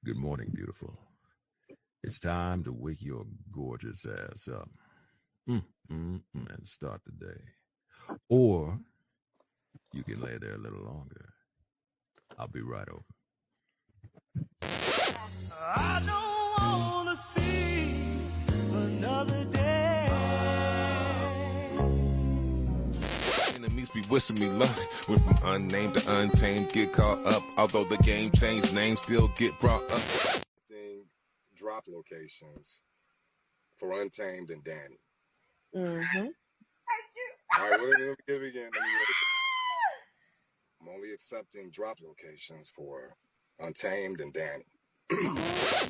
Good morning, beautiful. It's time to wake your gorgeous ass up and start the day. Or you can lay there a little longer. I'll be right over. I don't wanna see another day. Enemies be wishing me luck. Went from unnamed to untamed, get caught up. Although the game changed, names still get brought up. Drop locations for Untamed and Danny. Mm-hmm. All right, let me get it again. I'm only accepting drop locations for Untamed and Danny.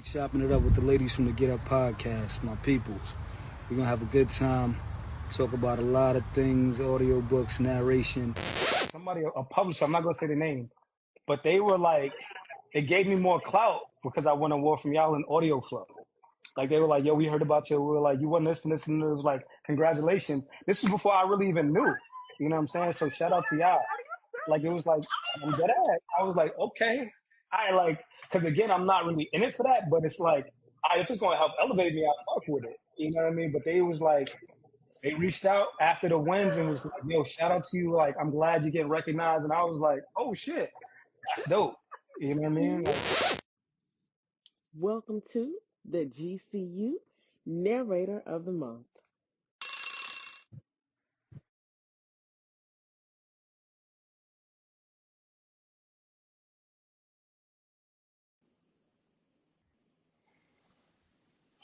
Chopping it up with the ladies from the Get Up podcast, my peoples. We're gonna have a good time. Talk about a lot of things, audiobooks, narration. Somebody, a publisher, I'm not gonna say the name, but they were like, it gave me more clout because I won an award from y'all in audio flow. Like they were like, yo, we heard about you. We were like, you won this and this, and it was like, congratulations. This was before I really even knew. You know what I'm saying? So shout out to y'all. Like it was like, I'm dead ass. I was like, okay. I like, because again, I'm not really in it for that, but it's like, if it's gonna help elevate me, I fuck with it. You know what I mean? But they was like, they reached out after the wins and was like, yo, shout out to you. Like, I'm glad you're getting recognized. And I was like, oh shit, that's dope. You know what I mean? Like, Welcome to the GCU Narrator of the Month.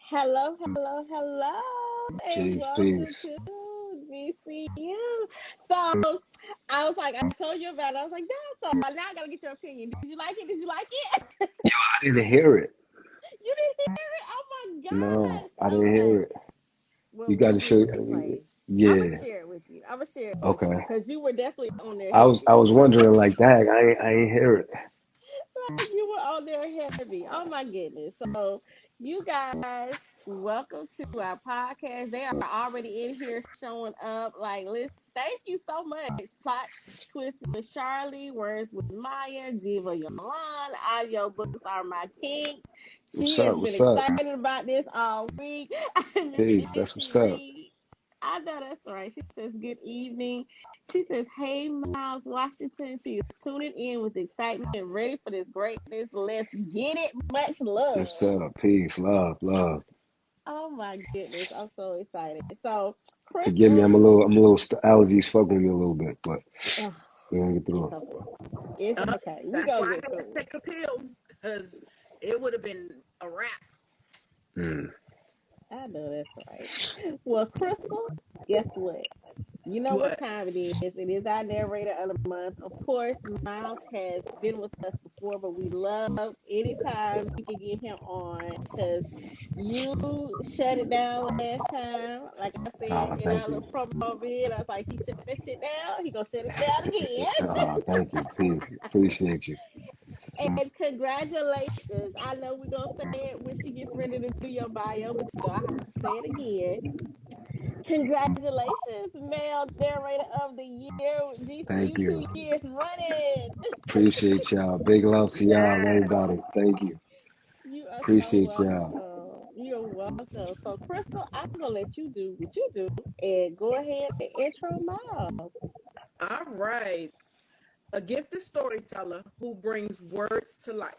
Hello, hello, hello, and welcome to GCU. So I was like, I told you about it. I was like, no, so now I gotta get your opinion. Did you like it? Did you like it? I didn't hear it. You didn't hear it? Oh my No, gosh. I didn't Okay. hear it. Well, You got to listen show. to the replay. I'm gonna Yeah. share it with you. I'm gonna share it with you Okay. because you were definitely on there I was heavy. I was wondering like, dang, I ain't hear it. You were on there heavy. Oh my goodness. So you guys, welcome to our podcast. They are already in here showing up. Like, listen, thank you so much. Plot twist with Charlie, words with Maya, Diva Yolan, audio books are my king. What's She has up? been What's up? excited about this all week. Miss Peace. That's Nancy what's up. Reed. I know that's right. She says, good evening. She says, hey, Myles Washington. She is tuning in with excitement and ready for this greatness. Let's get it. Much love. What's up? Peace. Love. Love. Oh, my goodness. I'm so excited. So, Forgive me. Crystal, Allergies fuck with me a little bit, but oh, we're gonna get it's through it. okay. It's okay. We're That's going why to I get had to through it. take a pill because it would have been a wrap. Mm. I know that's right. Well, Crystal, guess what? You know what What? time it is. It is our narrator of the month. Of course, Miles has been with us before, but we love anytime we can get him on because you shut it down last time. Like I said Oh, in thank our you. little promo vid, I was like, he shut that shit down. He gonna shut it down again. Oh, thank you. Peace. Appreciate you. And congratulations. I know we're gonna say it when she gets ready to do your bio, but you know I have to say it again. Congratulations, male narrator of the year, Thank GCU you. 2 years running. Appreciate y'all. Big love to y'all, Yeah. everybody. Thank you. You are so Appreciate y'all. welcome. You're welcome. So, Crystal, I'm gonna let you do what you do and go ahead and intro Miles. All right. A gifted storyteller who brings words to life.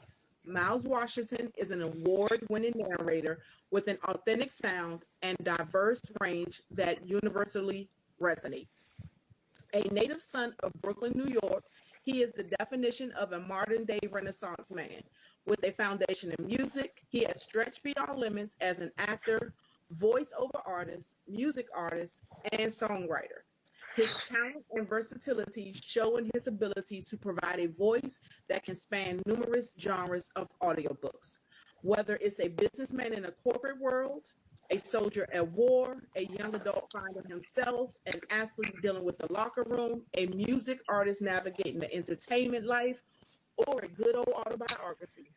Miles Washington is an award winning narrator with an authentic sound and diverse range that universally resonates. A native son of Brooklyn, New York, he is the definition of a modern day Renaissance man. With a foundation in music, he has stretched beyond limits as an actor, voiceover artist, and songwriter. His talent and versatility show in his ability to provide a voice that can span numerous genres of audiobooks. Whether it's a businessman in a corporate world, a soldier at war, a young adult finding himself, an athlete dealing with the locker room, a music artist navigating the entertainment life, or a good old autobiography.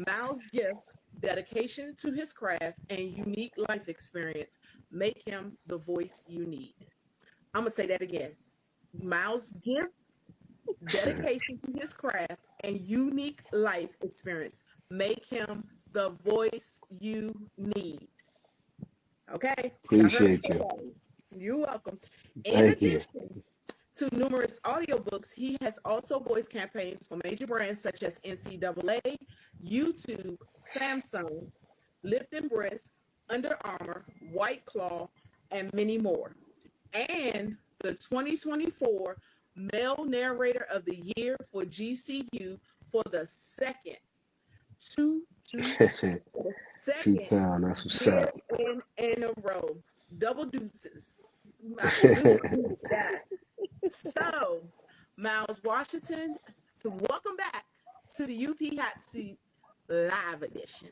Miles' gift, dedication to his craft, and unique life experience make him the voice you need. I'm going to say that again. Miles' gift, dedication to his craft, and unique life experience Make him the voice you need. Okay, y'all heard me Appreciate say you. that. You're welcome. In Thank you. addition to numerous audiobooks, he has also voiced campaigns for major brands such as NCAA, YouTube, Samsung, Lipton Brisk, Under Armour, White Claw, and many more. And the 2024 Male Narrator of the Year for GCU for the second, for the Two second time. That's what's year up. in a row. Double deuces. Deuces, guys. So, Miles Washington, welcome back to the UP Hot Seat Live Edition.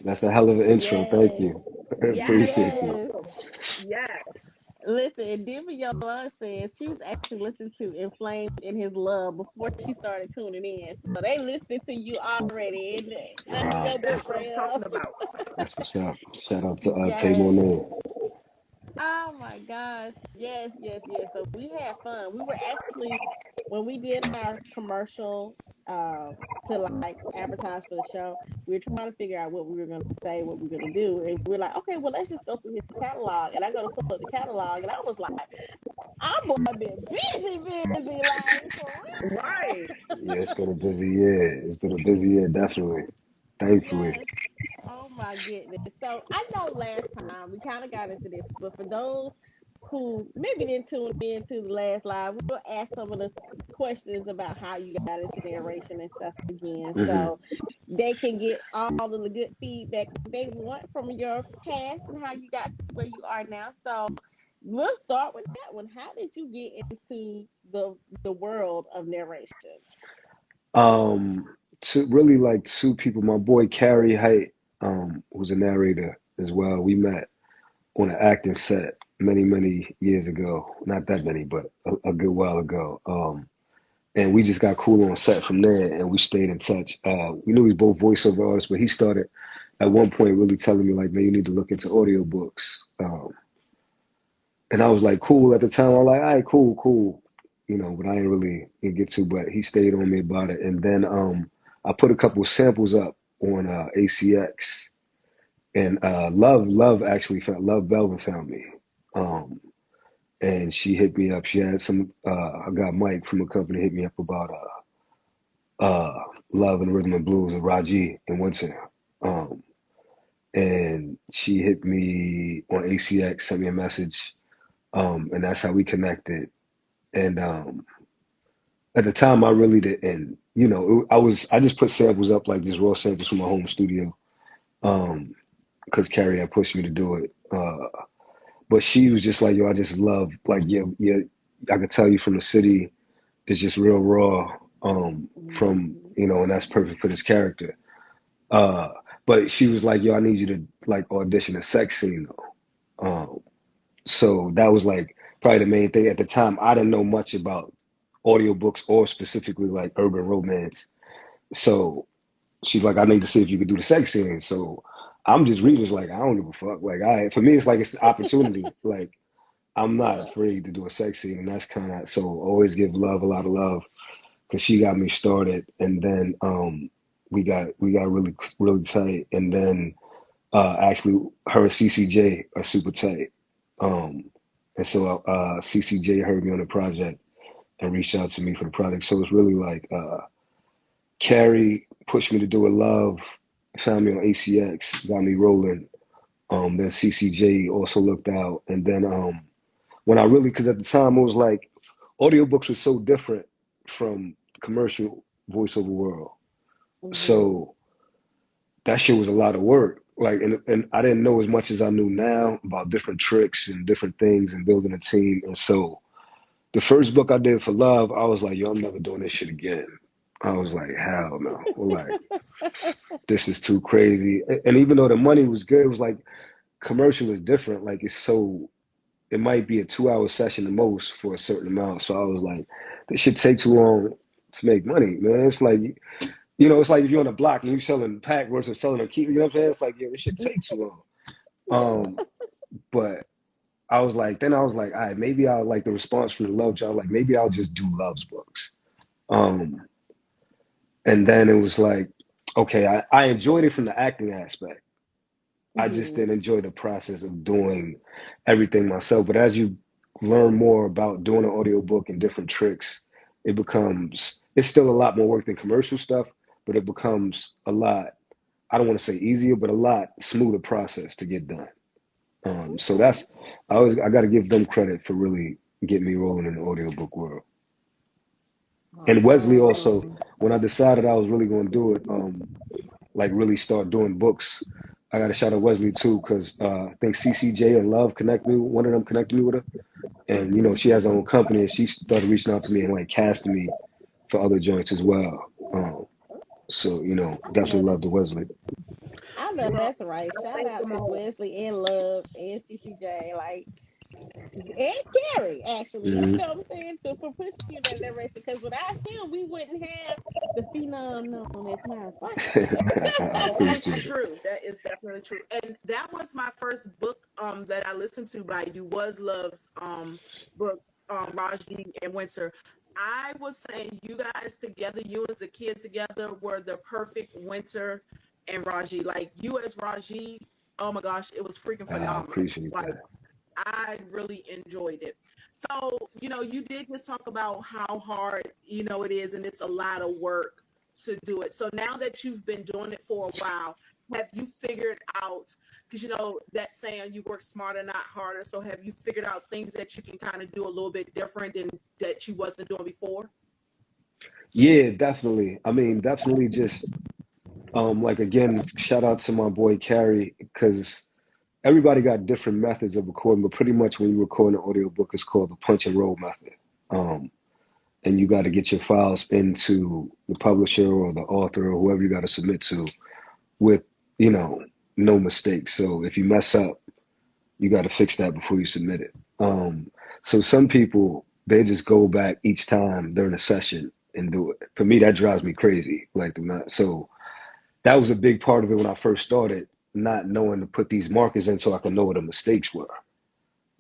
That's a hell of an intro. Thank Yes, you. Yes, Appreciate you're you. yes. welcome. Yes. Listen, Divya Yola says she was actually listening to Inflamed in His Love before she started tuning in. So they listening to you already under Wow. your book That's what I'm rail. talking about. That's what's up. Shout out to Tay Yes. Monet. Oh my gosh. Yes, yes, yes. So we had fun. We were actually when we did our commercial to like advertise for the show, we were trying to figure out what we were gonna say, what we were gonna do. And we were like, okay, well let's just go through his catalog. And I go to pull up the catalog and I was like, our boy been busy, busy, like for Right. Yeah, it's been a busy year. It's been a busy year, definitely. real. Thankfully. Yes. Oh my goodness. So I know last time we kind of got into this, but for those who maybe didn't tune into the last live, we'll ask some of the questions about how you got into narration and stuff again. Hmm. So they can get all of the good feedback they want from your past and how you got to where you are now. So we'll start with that one. How did you get into the world of narration? Um, to really like two people. My boy Carrie Height, who's a narrator as well. We met on an acting set many years ago. Not that many, but a good while ago. And we just got cool on set from there, and we stayed in touch. We knew we was both voiceover artists, but he started at one point really telling me like, man, you need to look into audiobooks. And I was like, cool at the time. I'm like, all right, cool. But I didn't really get to, but he stayed on me about it. And then I put a couple of samples up on ACX, and Love actually found Love Belvin found me. Um, and she hit me up. She had I got Mike from a company hit me up about Love and Rhythm and Blues of Raji in Winton. Um, and she hit me on ACX, sent me a message, and that's how we connected. And at the time, I really didn't. I just put samples up like just raw samples from my home studio, because Carrie had pushed me to do it. But she was just like, yo, I just love like yeah. I could tell you from the city, it's just real raw. From Mhm. and that's perfect for this character. Uh, but she was like, yo, I need you to like audition a sex scene though. So that was like probably the main thing at the time. I didn't know much about audiobooks or specifically like urban romance. So she's like, I need to see if you could do the sex scene. So I'm just reading, it's like, I don't give a fuck. Like, for me, it's like it's an opportunity. Like, I'm not Yeah. afraid to do a sex scene. And that's kind of, so always give Love a lot of love because she got me started. And then we got really tight. And then actually, her and CCJ are super tight. Um, and so CCJ heard me on the project and reached out to me for the project. So it's really like Carrie pushed me to do it. Love found me on ACX, got me rolling. Then CCJ also looked out, and then when I really, because at the time it was like audiobooks were so different from commercial voiceover world, Hmm. so that shit was a lot of work. Like, and I didn't know as much as I knew now about different tricks and different things and building a team. And so the first book I did for Love, I was like, yo, I'm never doing this shit again. I was like, hell no. Like, this is too crazy. And even though the money was good, it was like commercial is different. Like, it might be a 2 hour session the most for a certain amount. So I was like, this should take too long to make money, man. It's like, it's like if you're on a block and you're selling pack versus selling a key, you know what I'm saying? It's like, yeah, this should take too long. Yeah. But then I was like, all right, maybe I'll like the response from the Love Child, like maybe I'll just do Love's books. Um, and then it was like, Okay, I enjoyed it from the acting aspect. I just Mm-hmm. didn't enjoy the process of doing everything myself. But as you learn more about doing an audiobook and different tricks, it's still a lot more work than commercial stuff, but it becomes a lot, I don't want to say easier, but a lot smoother process to get done. So Okay. I got to give them credit for really getting me rolling in the audiobook world. And Wesley also, Awesome. when I decided I was really going to do it, like really start doing books, I got to shout out Wesley too, because I think CCJ or Love one of them connected me with her. And, Mm-hmm. she has her own company and she started reaching out to me and like casting me for other joints as well. So, I definitely know love the Wesley. I know Well, that's right. I Shout think out to Wesley and Love and CCJ. Like and Carrie, actually. You Hmm. know what I'm saying? For pushing you in that direction. Because without him, we wouldn't have the phenom known as Miles Washington. I that is appreciate it. true. That is definitely true. And that was my first book that I listened to by you was Love's book, Raji and Winter. I was saying you guys together, you as a kid together were the perfect Winter and Raji. Like you as Raji, oh my gosh, it was freaking I phenomenal. appreciate Like that. I really enjoyed it. So, you did just talk about how hard, it is, and it's a lot of work to do it. So now that you've been doing it for a while, have you figured out, because that saying you work smarter, not harder. So have you figured out things that you can kind of do a little bit different than that you wasn't doing before? Yeah, definitely. I mean, definitely just like again, shout out to my boy Carrie, because everybody got different methods of recording, but pretty much when you record an audiobook, it's called the punch and roll method. Um, and you got to get your files into the publisher or the author or whoever you got to submit to with, you know, no mistakes. So if you mess up, you got to fix that before you submit it. So some people, they just go back each time during a session and do it. For me, that drives me crazy. Like, not so that was a big part of it when I first started, not knowing to put these markers in so I can know what the mistakes were.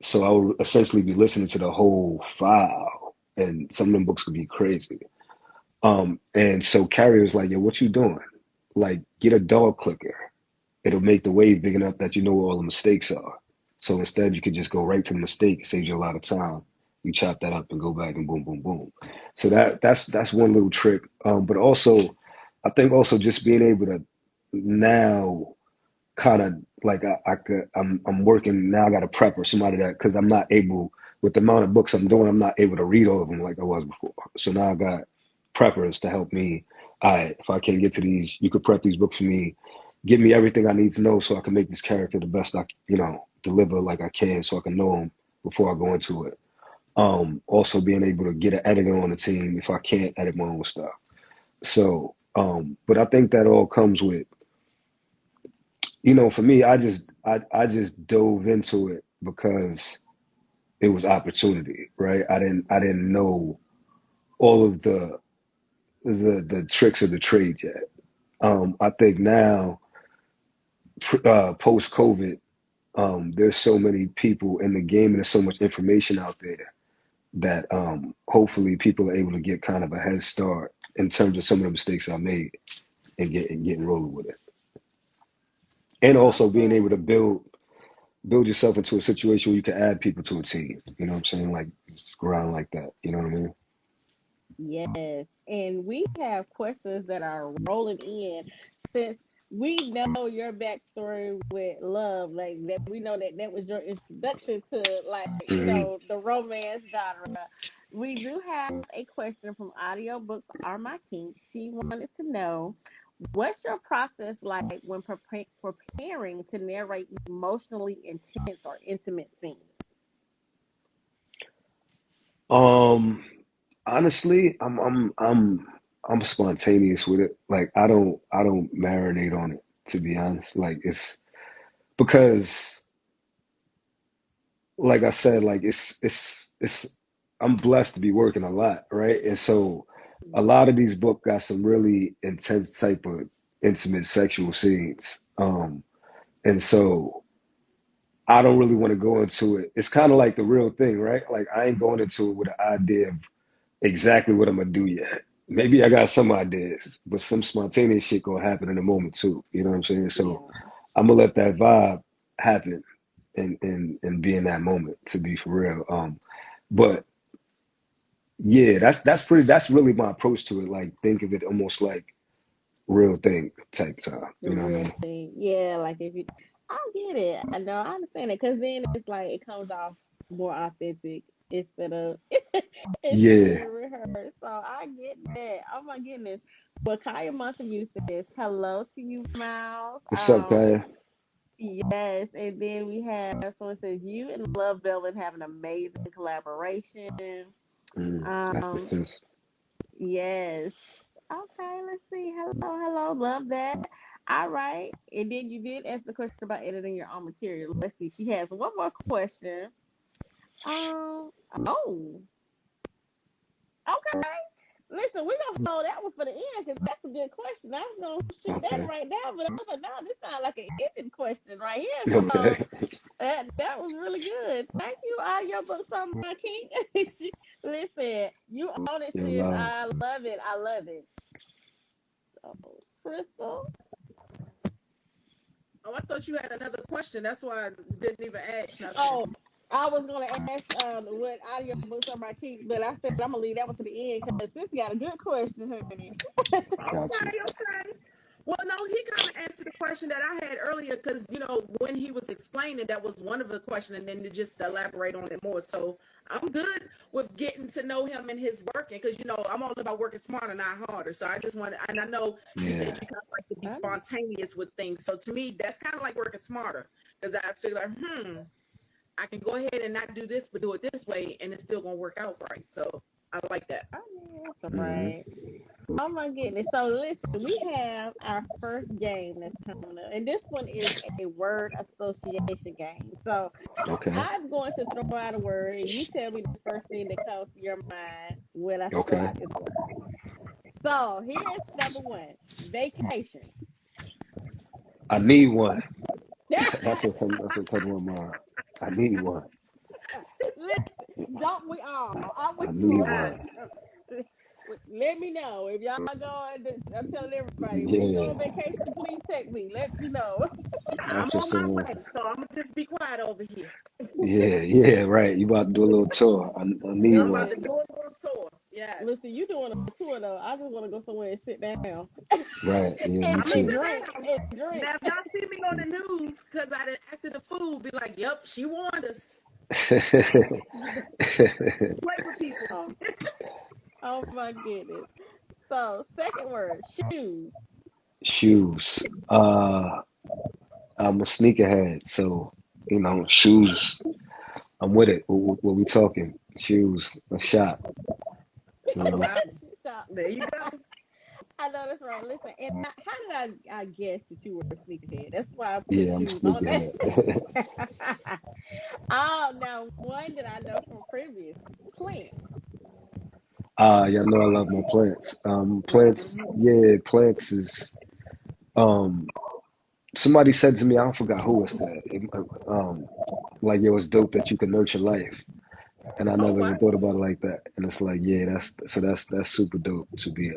So I would essentially be listening to the whole file, and some of them books could be crazy. And so Carrie was like, "Yo, what you doing? Like, get a dog clicker. It'll make the wave big enough that you know where all the mistakes are. So instead, you could just go right to the mistake. It saves you a lot of time. You chop that up and go back and boom, boom, boom. So that's one little trick. But also, I think also just being able to now kind of like I'm working now. I got a prepper, somebody that because I'm not able with the amount of books I'm doing, I'm not able to read all of them like I was before. So now I got preppers to help me. All right, if I can't get to these, you could prep these books for me. Give me everything I need to know so I can make this character the best deliver like I can, so I can know them before I go into it. Also being able to get an editor on the team if I can't edit my own stuff. So, but I think that all comes with for me, I just dove into it because it was opportunity, right? I didn't know all of the tricks of the trade yet. I think now, post COVID, there's so many people in the game and there's so much information out there that hopefully people are able to get kind of a head start in terms of some of the mistakes I made and getting rolling with it, and also being Okay. able to build yourself into a situation where you can add people to a team. You know what I'm saying? Like just go around like that. You know what I mean? Yes, and we have questions that are rolling in since we know your backstory with love, like that we know that that was your introduction to like Hmm. the romance genre. We do have a question from Audiobooks Are My Kink. She wanted to know what's your process like when preparing to narrate emotionally intense or intimate scenes. Um, honestly, I'm spontaneous with it. Like I don't marinate on it, to be honest. Like it's because like I said, like it's I'm blessed to be working a lot, right? And so a lot of these books got some really intense type of intimate sexual scenes. And so I don't really want to go into it. It's kind of like the real thing, right? Like I ain't going into it with an idea of exactly what I'm gonna do yet. maybe I got some ideas, but some spontaneous shit gonna happen in the moment too. You know what I'm saying? So Yeah. I'm gonna let that vibe happen and be in that moment to be for real. But yeah, that's really my approach to it. Like think of it almost like real thing type time. The You know what I real mean? thing. Yeah, like if you, I get it. I know, I understand it. Cause then it's like it comes off more authentic instead of instead of Yeah. being rehearsed. So I get that. Oh my goodness. Well, Kaya Montague says hello to you, Miles. What's up, Kaya? Yes, and then we have someone says you and Love Velvet have an amazing collaboration. That's the Um, sense. yes. Okay, let's see. Hello, hello, love that. All right. And then you did ask the question about editing your own material. Let's see. She has one more question. Um, oh, okay. Listen, we're gonna hold that one for the end because that's a good question. I was gonna shoot that Okay. right now, but I was like, no, this sounds like an ending question right here. So Okay. that was really good. Thank you, Audiobooks on my king. Listen, you own it, Yo, sis. love. I love it. I love it. So, Crystal. Oh, I thought you had another question. That's why I didn't even ask nothing. Oh, I was gonna ask what audiobooks are my keep, but I said I'm gonna leave that one to the end because this got a good question, honey. Got you. Okay, okay. Well, no, he kind of answered the question that I had earlier because, when he was explaining, that was one of the questions, and then to just elaborate on it more. So I'm good with getting to know him and his working because, I'm all about working smarter, not harder. So I just want to, and I know you said Yeah. you kind of like to be I spontaneous with things. So to me, that's kind of like working smarter because I feel like, I can go ahead and not do this, but do it this way, and it's still going to work out right. So I like that. know that's hmm right. Oh my goodness. So listen, we have our first game that's coming up. And this one is a word association game. So Okay. I'm going to throw out a word and you tell me the first thing that comes to your mind when I throw Okay. out this word. So here's number one. Vacation. I need one. That's what come to my mind. I need one. Listen, don't we all? I'm I with you need on Ah, one. that. Let me know if y'all going. I'm telling everybody when you go on Yeah. vacation, please text me. Let me know. I'm That's on what's my up. way, so I'm going to just be quiet over here. Yeah. Yeah. Right. You about to do a little tour. I need I'm one. about to Listen, do a little tour. Yes. listen. You doing a tour though? I just want to go somewhere and sit down Right. Yeah. Me I'm going to and too. sit drink down. and drink. Now, if y'all see me on the news because I done acted the fool, be like, yep, she warned us. Play with people. Oh, oh my goodness. So second word, shoes. Shoes. I'm a sneakerhead, so shoes. I'm with it. What we talking? Shoes. A shot. You Oh, know. wow. Stop. There you go. I know that's right. Listen, and how did I guess that you were a sneakerhead? That's why I put Yeah, I'm a shoes on sneakerhead. that. Oh, now one that I know from previous plant. Y'all know I love my plants. Plants. Hmm. Yeah, plants is. Um, somebody said to me, I forgot who it said. Like it was dope that you can nurture life, and I Oh, never wow. even thought about it like that. And it's like, yeah, that's super dope to be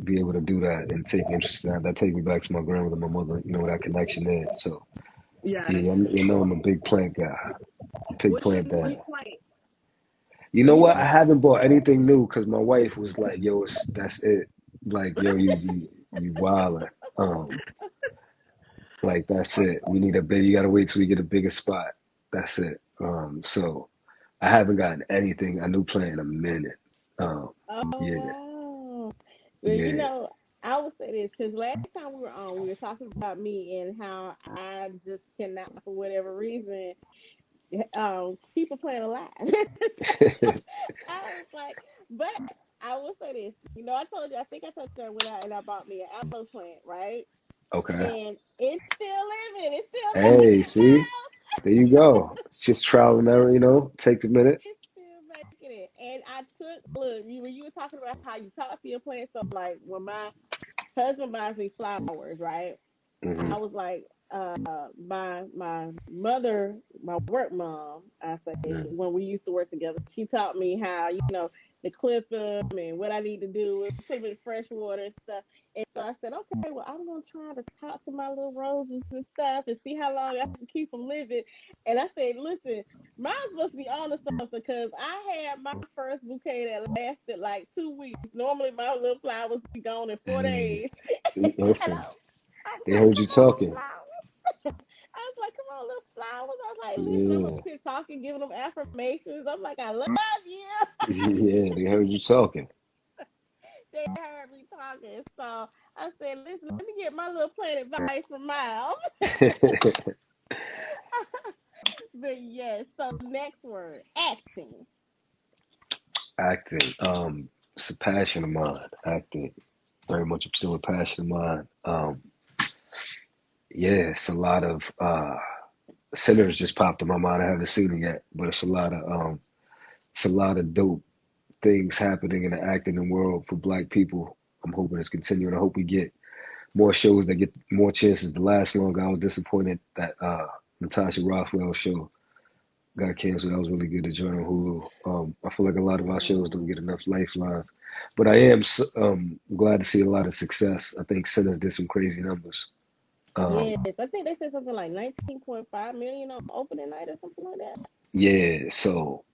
be able to do that and take interest in that. That take me back to my grandmother, my mother, where that connection is. So yeah, Yes. I'm a big plant guy, big What's your plant newest dad. plant? You know You what? know I what? haven't bought anything new because my wife was like, "Yo, that's it. Like, yo, you wildin'. Like that's it. We need a big. You gotta wait till we get a bigger spot. That's it. So I haven't gotten anything a new plant in a minute. Um, Oh yeah, wow. Well, yeah. I would say this because last time we were on, we were talking about me and how I just cannot, for whatever reason, people playing alive. I was like, but I will say this. I told you, I think I told you I went out and I bought me an aloe plant, right? Okay. And it's still living. It's still making Hey, it, see, there you go. It's just trial and Miles. error. Take a minute. It's still making it. And I took, look, when you were talking about how you talk to your plants, so like when my husband buys me flowers, right? I Hmm was like, my mother, my work mom, I say, Mm. when we used to work together, she taught me how, to clip them and what I need to do with put them in fresh water and stuff. And so I said, okay, well, I'm gonna try to talk to my little roses and stuff and see how long I can keep them living. And I said, listen, mine must be on to something because I had my first bouquet that lasted like 2 weeks. Normally, my little flowers be gone in 4 days. And Listen, I was they like, heard you come on, talking. flowers. I was like, come on, little flowers. I was like, listen, I'm up Yeah, here talking, giving them affirmations. I'm like, I love you. yeah, they heard you talking. They heard me talking. So I said, listen, let me get my little plant advice from Miles. But yes, so next word, acting. Acting. It's a passion of mine. Acting. Very much still a passion of mine. Yeah, it's a lot of Sinners just popped in my mind. I haven't seen it yet, but it's a lot of dope things happening in the acting world for Black people. I'm hoping it's continuing. I hope we get more shows that get more chances to last longer. I was disappointed that Natasha Rothwell show got canceled. That was really good to join on Hulu. I feel like a lot of our shows don't get enough lifelines, but I am glad to see a lot of success. I think Sinners did some crazy numbers. Yes, Um, I think they said something like 19.5 million on opening night or something like that. yeah, so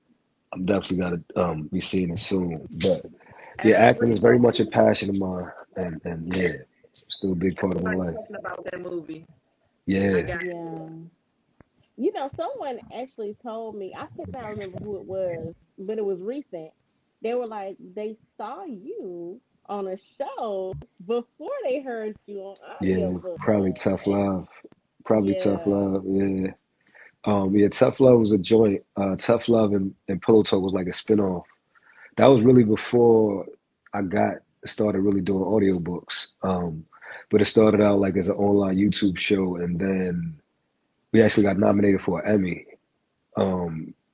I'm definitely got to be seeing it soon. But yeah, As of acting is very much a recently, passion of mine, and yeah, still a big part of my everybody's life. talking about that movie. I Yeah, got it. Yeah. Someone actually told me, I cannot remember who it was, but it was recent. They were like, they saw you on a show before they heard you on yeah, audiobook. probably Tough Love, probably Tough Yeah. Love. Yeah, yeah, Tough Love was a joint. Tough Love and Pillow Talk was like a spinoff. That was really before I got started really doing audiobooks. But it started out like as an online YouTube show, and then we actually got nominated for an Emmy.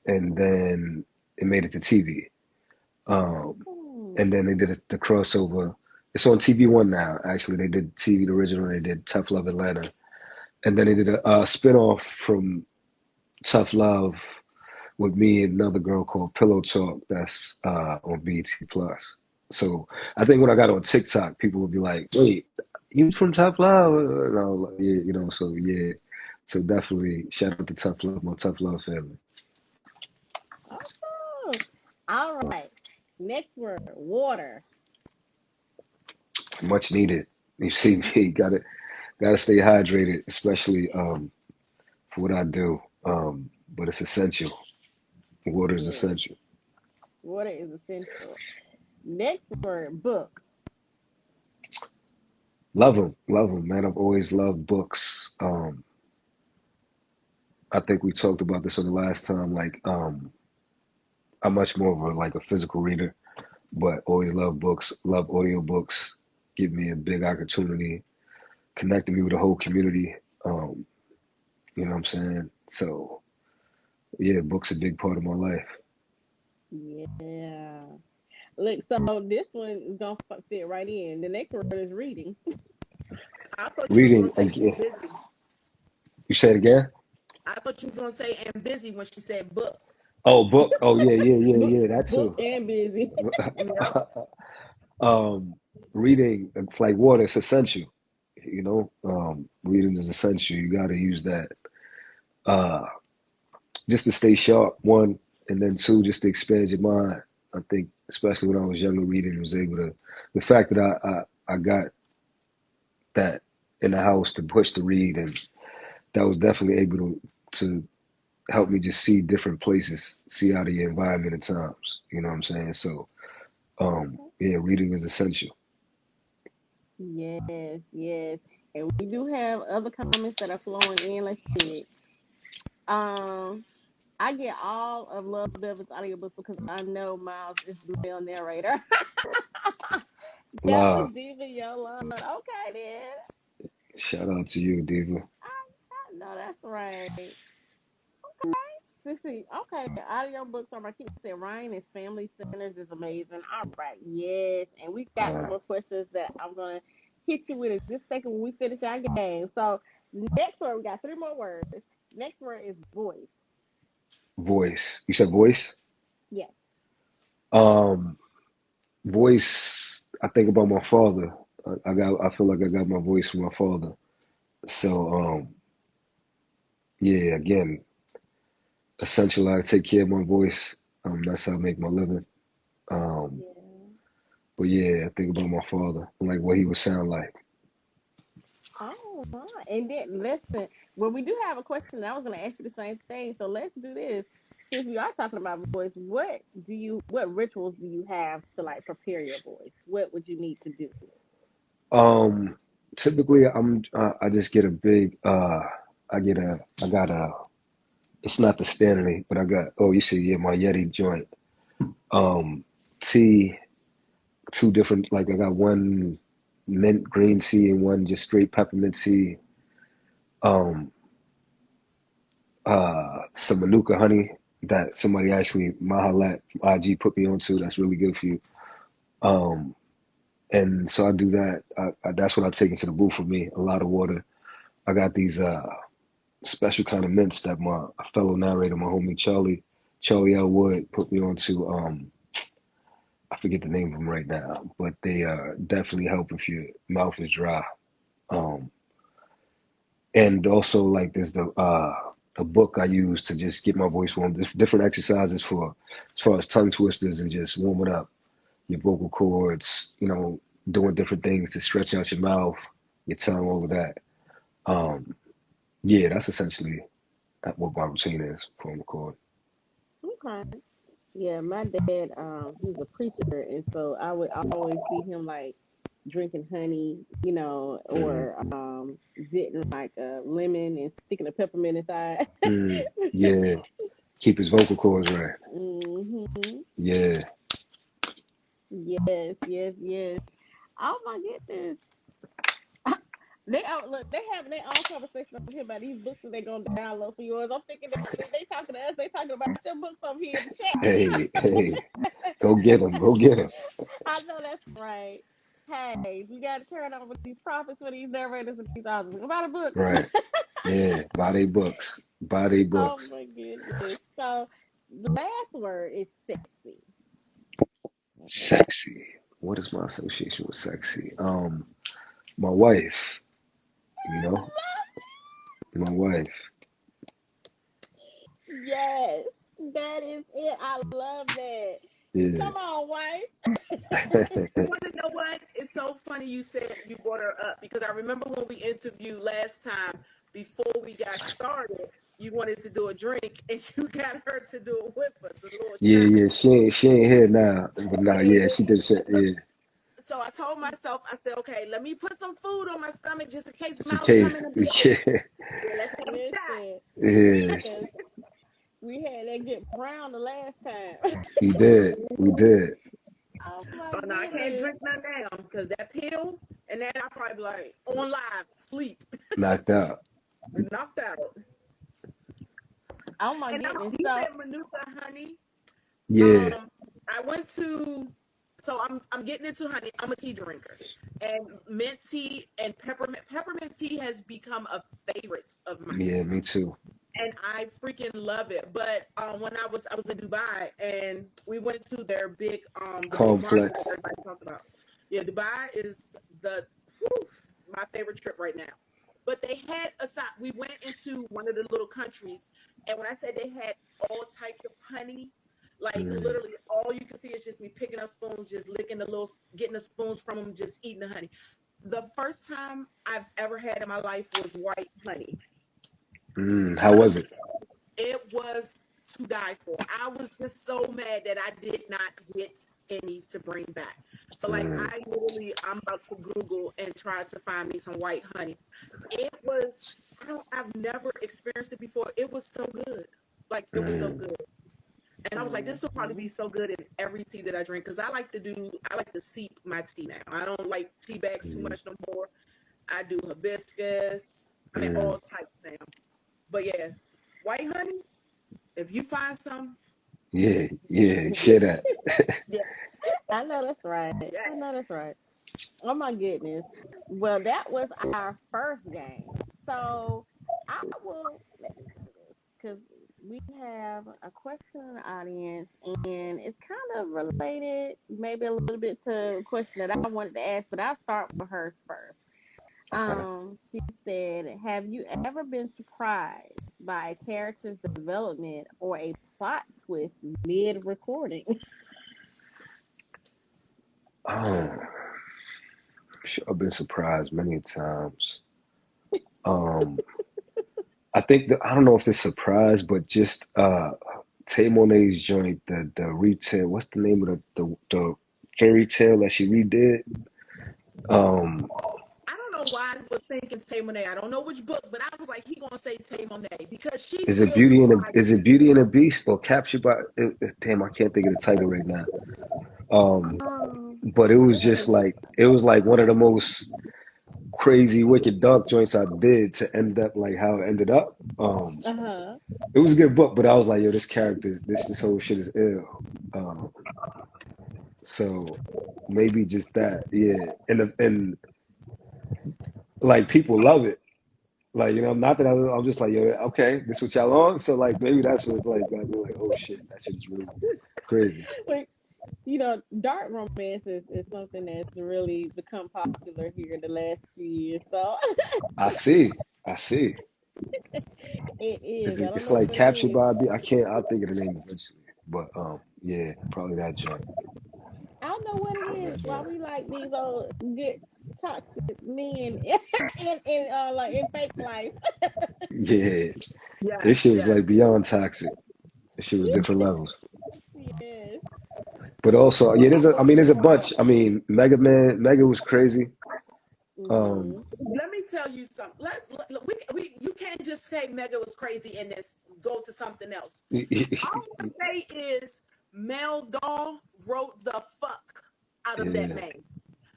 And then it made it to TV. Um, Hmm. and then they did the crossover. It's on TV One now. Actually, they did TV the original. They did Tough Love Atlanta, and then they did a spinoff from Tough Love with me and another girl called Pillow Talk. That's on BT Plus. So I think when I got on TikTok, people would be like, "Wait, you from Tough Love?" And I was like, "Yeah, you know." So yeah, so definitely shout out to Tough Love, my Tough Love family. Oh, all right. Next word, water. Much needed. You see me, gotta stay hydrated, especially for what I do. But it's essential. Water is Yes, essential. water is essential. Next word, book. Love them, man. I've always loved books. I think we talked about this on the last time. Like, I'm much more of a physical reader, but always love books. Love audiobooks. Give me a big opportunity, connecting me with the whole community. Um, you know what I'm saying? So yeah, books a big part of my life. Yeah. Look, so this one is gonna fit right in. The next word is reading. I thought you was gonna Reading say again. busy. You say it again? I thought you was gonna say and busy when she said book. Oh, book. Oh, yeah, yeah, yeah, Book, yeah. That book too. and busy. Yep. um, reading. It's like water. It's essential. You know, reading is essential. You got to use that uh, just to stay sharp. One, and then two, just to expand your mind. I think, especially when I was younger, reading was able to. The fact that I got that in the house to push to read, and that was definitely able to help me just see different places, see out of your environment at times. You know what I'm saying? So, yeah, reading is essential. Yes, yes. And we do have other comments that are flowing in. Let's see. Um, I get all of Love Bevan's audiobooks because I know Miles is the male narrator. That was Live. Diva Yolanda. Okay, then. Shout out to you, Diva. I know that's right. Let's see. Okay, audiobooks are my kids said Ryan is family centers is amazing. All right, yes. And we got some Uh, more questions that I'm gonna hit you with in just a second when we finish our game. So Next word, we got three more words. Next word is voice. Voice. You said voice? Yes. Um, voice. I think about my father. I feel like I got my voice from my father. So, yeah. Again, essentially, I take care of my voice. That's how I make my living. Um, Yeah. but yeah, I think about my father and like what he would sound like. Oh, right. And then listen, well, we do have a question. I was going to ask you the same thing. So let's do this. Since we are talking about voice, what rituals do you have to like prepare your voice? What would you need to do? Um, typically, I just get a big I got a it's not the Stanley, but I got you see yeah my Yeti joint. Um, tea, two different like I got one mint green tea and one just straight peppermint tea. Um, some Manuka honey that somebody actually Mahalat from IG put me onto. That's really good for you. Um, and so I do that. That's what I take into the booth for me. A lot of water. I got these special kind of mints that my fellow narrator, my homie Charlie L. Wood, put me onto. I forget the name of them right now, but they definitely help if your mouth is dry. Um, and also like there's the a book I use to just get my voice warm. There's different exercises for as far as tongue twisters and just warming up your vocal cords. Doing different things to stretch out your mouth, your tongue, all of that. Um, yeah, that's essentially what my routine is for a record. Okay. Yeah, my dad, he's a preacher, and so I would always see him like drinking honey, or Mm-hmm. getting like a lemon and sticking a peppermint inside. Yeah, keep his vocal cords right. hmm Yeah, Yes, yes, yes. Oh my goodness. They having their own conversation over here about these books that they're gonna download for yours. I'm thinking that they talking to us, they talking about your books over here in the hey, chat. go get him. I know that's right. Hey, we got to turn over these prophets for these narrators and these authors. About a book. Right. Yeah, buy they books. Buy they Oh books. my goodness. So the last word is sexy. Sexy. What is my association with sexy? My wife, you know, my wife. Yes, that is it. I love that. Yeah. Come on, wife. You want to know what? It's so funny you said you brought her up because I remember when we interviewed last time before we got started, you wanted to do a drink and you got her to do it with us, a little Yeah, shot. yeah. She ain't here now, but nah, yeah, Yeah. she did say yeah. So I told myself, I said, okay, let me put some food on my stomach just in case It's a Miles come case. in and be like, Yeah, yeah, let's have a shot. Listen, yeah. because we had that get brown the last time. We did. We did. Oh my Oh no, I can't goodness. drink none now because that pill and then I probably be like on live, sleep, Knocked out. knocked out. Oh my And goodness. you So said Manuka honey. Yeah. Um, I went to, so I'm getting into honey. I'm a tea drinker, and mint tea and peppermint tea has become a favorite of mine, Yeah, me too. and I freaking love it. But when I was in Dubai, and we went to their big the big market that Cornflakes. everybody talks about. Yeah, Dubai is the whew, my favorite trip right now. But they had aside, we went into one of the little countries, and when I said they had all types of honey, like Mm. literally all you can see is just me picking up spoons, just licking the little, getting the spoons from them, just eating the honey. The first time I've ever had in my life was white honey. How was it? It was to die for. I was just so mad that I did not get any to bring back. So like Mm, I'm about to Google and try to find me some white honey. It was I've never experienced it before. It was so good. Like it was so mm, good. And I was like, this will probably be mhm. so good in every tea that I drink because I like to seep my tea now. I don't like tea bags too mm, much no more. I do hibiscus. I mean mm. all types now. But yeah, white honey, if you find some, Yeah, yeah. Share that. yeah, I know that's right. yeah. I know that's right. Oh my goodness. Well, that was our first game. So I will because we have a question in the audience, and it's kind of related, maybe a little bit to a question that I wanted to ask, but I'll start with hers first. Okay. She said, "Have you ever been surprised by a character's development or a plot twist mid-recording?" Oh, sure, I've been surprised many times. Um, I think that I don't know if it's surprise, but just Tay Monet's joint, the retell. What's the name of the fairy tale that she redid? Um, I don't know why I was thinking Tay Monet. I don't know which book, but I was like, he gonna say Tay Monet because she is it will Beauty and surprise is it Beauty and the Beast or Captured by? Damn, I can't think of the title right now. Um, but it was What just is it? like it was like one of the most crazy, wicked, dark joints I did to end up like how it ended up. Uh-huh. It was a good book, but I was like, yo, this whole shit is ill. Um, so maybe just that, yeah. And like people love it. Like, not that I'm just like, yo, okay, this what y'all on. So like maybe that's what like got me like, oh shit, that shit is really crazy. Like, dark romance is something that's really become popular here in the last few years. So I see. I see. it Is is. I it? don't It's know like what it captured is. by I can't. I'll think of the name eventually. But yeah, probably that joint. I don't know what it Probably is. that Why joint. we like these old good toxic men in like in fake life. Yeah, Yes, this shit was yes. like beyond toxic. This shit was different levels. Yes. But also, yeah, Oh, there's a bunch. I mean, Mega was crazy. Um, Mhm. let me tell you something. We you can't just say Mega was crazy and then go to something else. All I say is Mel Doll wrote the fuck out of that yeah, man.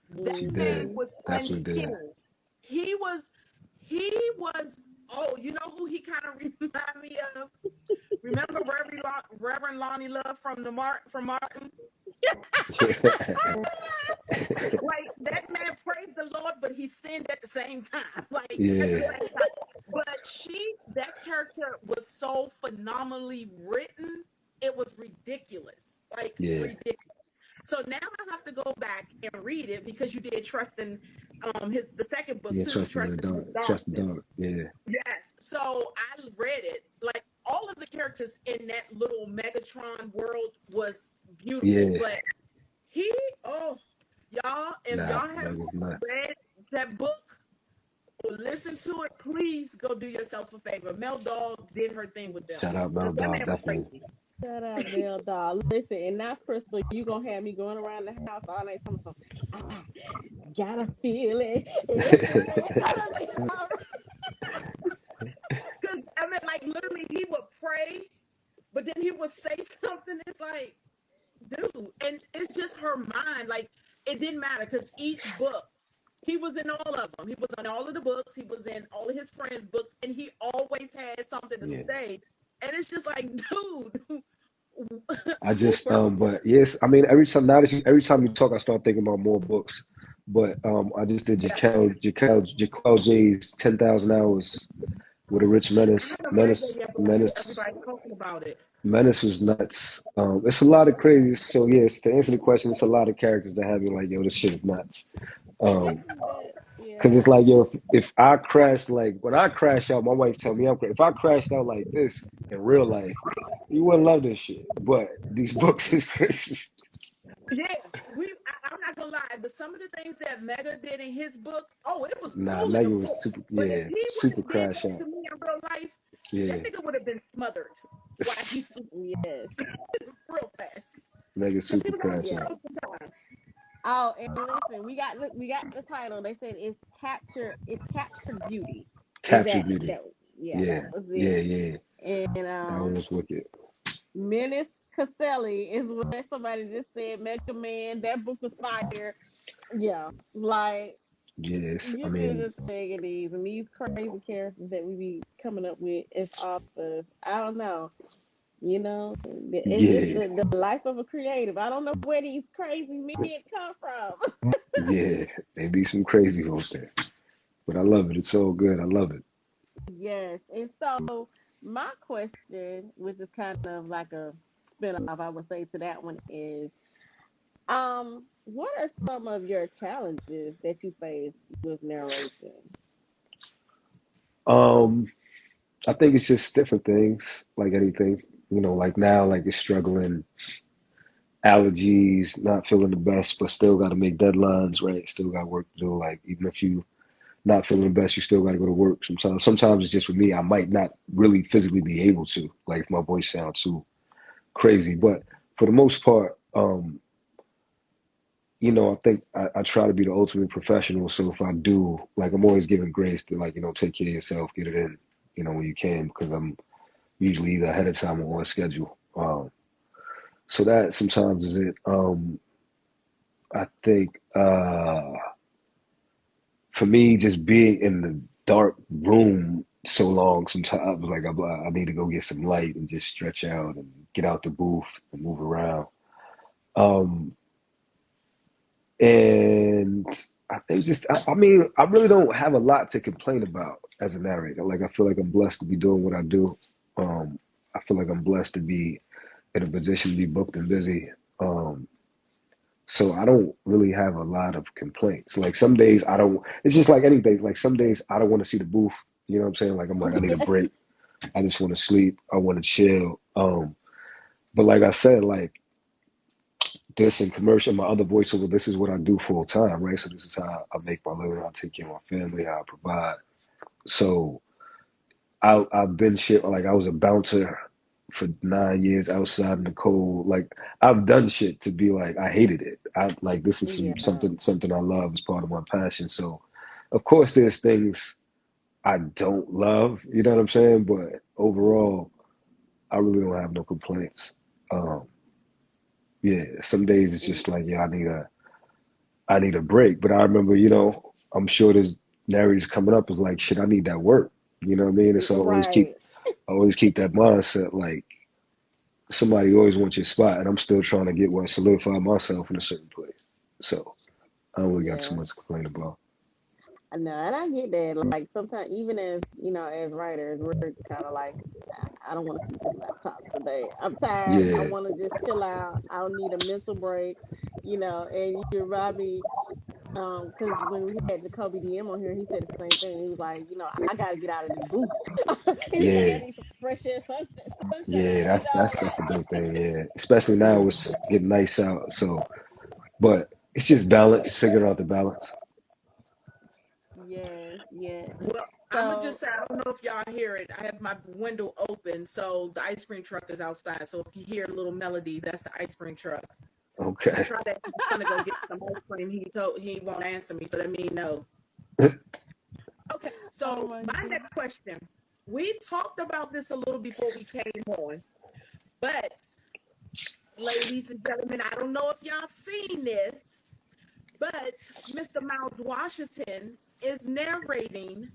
That he man did. Mhm. was Definitely did. unhinged. He was, he was. Oh, you know who he kind of remind me of? Remember Reverend Lonnie Love from Martin? Like that man praised the Lord, but he sinned at the same time. Like at the Yeah, same time. But that character was so phenomenally written, it was ridiculous. Like yeah, ridiculous. So now I have to go back and read it because you did trust in the second book yeah. too, Trusting in Trust the in dark. the Trust the Darkness. dark. Yeah, Yes. So I read it. Like all of the characters in that little Megatron world was beautiful. yeah. But he, oh, y'all, if Nah, y'all have Mega's nuts. read that book or listened to it, please go do yourself a favor. Mel Dog did her thing with them Shout out Mel because that Dog, man was definitely. crazy. Shut up, Bell Doll. Listen, and now, Crystal, you gonna have me going around the house all night talking some. I gotta feel it. Because I mean, like literally, he would pray, but then he would say something. It's like, dude, and it's just her mind. Like it didn't matter because each book, he was in all of them. He was on all of the books. He was in all of his friends' books, and he always had something to Yeah. say. And it's just like, dude, I just Hooper. but yes, I mean every time you talk I start thinking about more books. But I just did Yeah, Jaquel J's 10,000 Hours with a Rich I Menace. haven't read that yet, but I hear Menace everybody talking about it. Menace was nuts. It's a lot of crazy, so yes, to answer the question, it's a lot of characters that have me like, yo, this shit is nuts. Um because Yeah. it's like, yo, if I crash, like when I crash out, my wife tell me I'm crazy. If I crashed out like this in real life, you wouldn't love this shit. But these books is crazy. Yeah, I'm not gonna lie. Some of the things that Mega did in his book, oh, it was Nah, cool in the Megan was book. super, But if yeah, he would super have did crash that out. to me in real life, that Yeah, nigga would have been smothered while he's Yes. real fast. Megan Because he super was on crash the Yes. out. show sometimes. Oh, and listen, we got the title. They said it's captured beauty. Is Capture that Beauty. that yeah, Yeah, that was yeah, it. yeah. And That one was wicked. Menace Caselli is what somebody just said. Mega Man, that book was fire. Yeah. Like Yes, I you do mean, the thing of these and these crazy characters that we be coming up with as authors. I don't know. It's just yeah, the life of a creative. I don't know where these crazy men come from. yeah. They be some crazy ones there, but I love it. It's so good. I love it. Yes. And so my question, which is kind of like a spinoff, I would say to that one is, what are some of your challenges that you face with narration? Um, I think it's just different things, like anything. Like now, like it's struggling, allergies, not feeling the best, but still got to make deadlines, right? Still got work to do. Like even if you not feeling the best, you still got to go to work. Sometimes it's just with me, I might not really physically be able to, like if my voice sounds too crazy. But for the most part, I think I try to be the ultimate professional. So if I do, like, I'm always giving grace to, like, take care of yourself, get it in, when you can, because I'm usually either ahead of time or on schedule. So that sometimes is it. I think for me, just being in the dark room so long, sometimes I was like, I need to go get some light and just stretch out and get out the booth and move around. Um, And I think just, I mean, I really don't have a lot to complain about as a narrator. Like, I feel like I'm blessed to be doing what I do. I feel like I'm blessed to be in a position to be booked and busy. Um, so I don't really have a lot of complaints. Like some days I don't, it's just like any day. Like some days I don't want to see the booth. You know what I'm saying? Like I'm like, I need a break. I just want to sleep. I want to chill. But like I said, like, this and commercial, my other voiceover, this is what I do full time, right? So this is how I make my living, how I take care of my family, how I provide. So I've been shit, like I was a bouncer for 9 years outside in the cold. Like I've done shit to be like, I hated it. I like, this is Yeah. something I love as part of my passion. So of course there's things I don't love, you know what I'm saying? But overall, I really don't have no complaints. Um, yeah, some days it's just like, yeah, I need a break. But I remember, I'm sure there's narrators coming up is like, shit, I need that work. You know what I mean? And so Right. I always keep that mindset. Like somebody always wants your spot, and I'm still trying to solidify myself in a certain place. So I don't really got too Yeah. much to complain about. I know, and I get that. Like sometimes, even as as writers, we're kind of like, I don't want to see this laptop today. I'm tired. I Yeah, want to just chill out. I don't need a mental break, And you remind me, because when we had Jacoby DM on here, he said the same thing. He was like, I got to get out of this booth. He was like, I yeah, need some fresh air, yeah. sunshine. That's the big thing. Yeah, especially now Yeah. it's getting nice out. So, but it's just balance, figuring out the balance. Yes, yes. Well, I'm gonna just So, say I don't know if y'all hear it. I have my window open, so the ice cream truck is outside. So if you hear a little melody, that's the ice cream truck. I Okay. tried that. He's gonna go get some ice cream. He won't answer me, so that means no. Okay, oh so my my goodness. next question. We talked about this a little before we came on, but ladies and gentlemen, I don't know if y'all seen this, but Mr. Miles Washington is narrating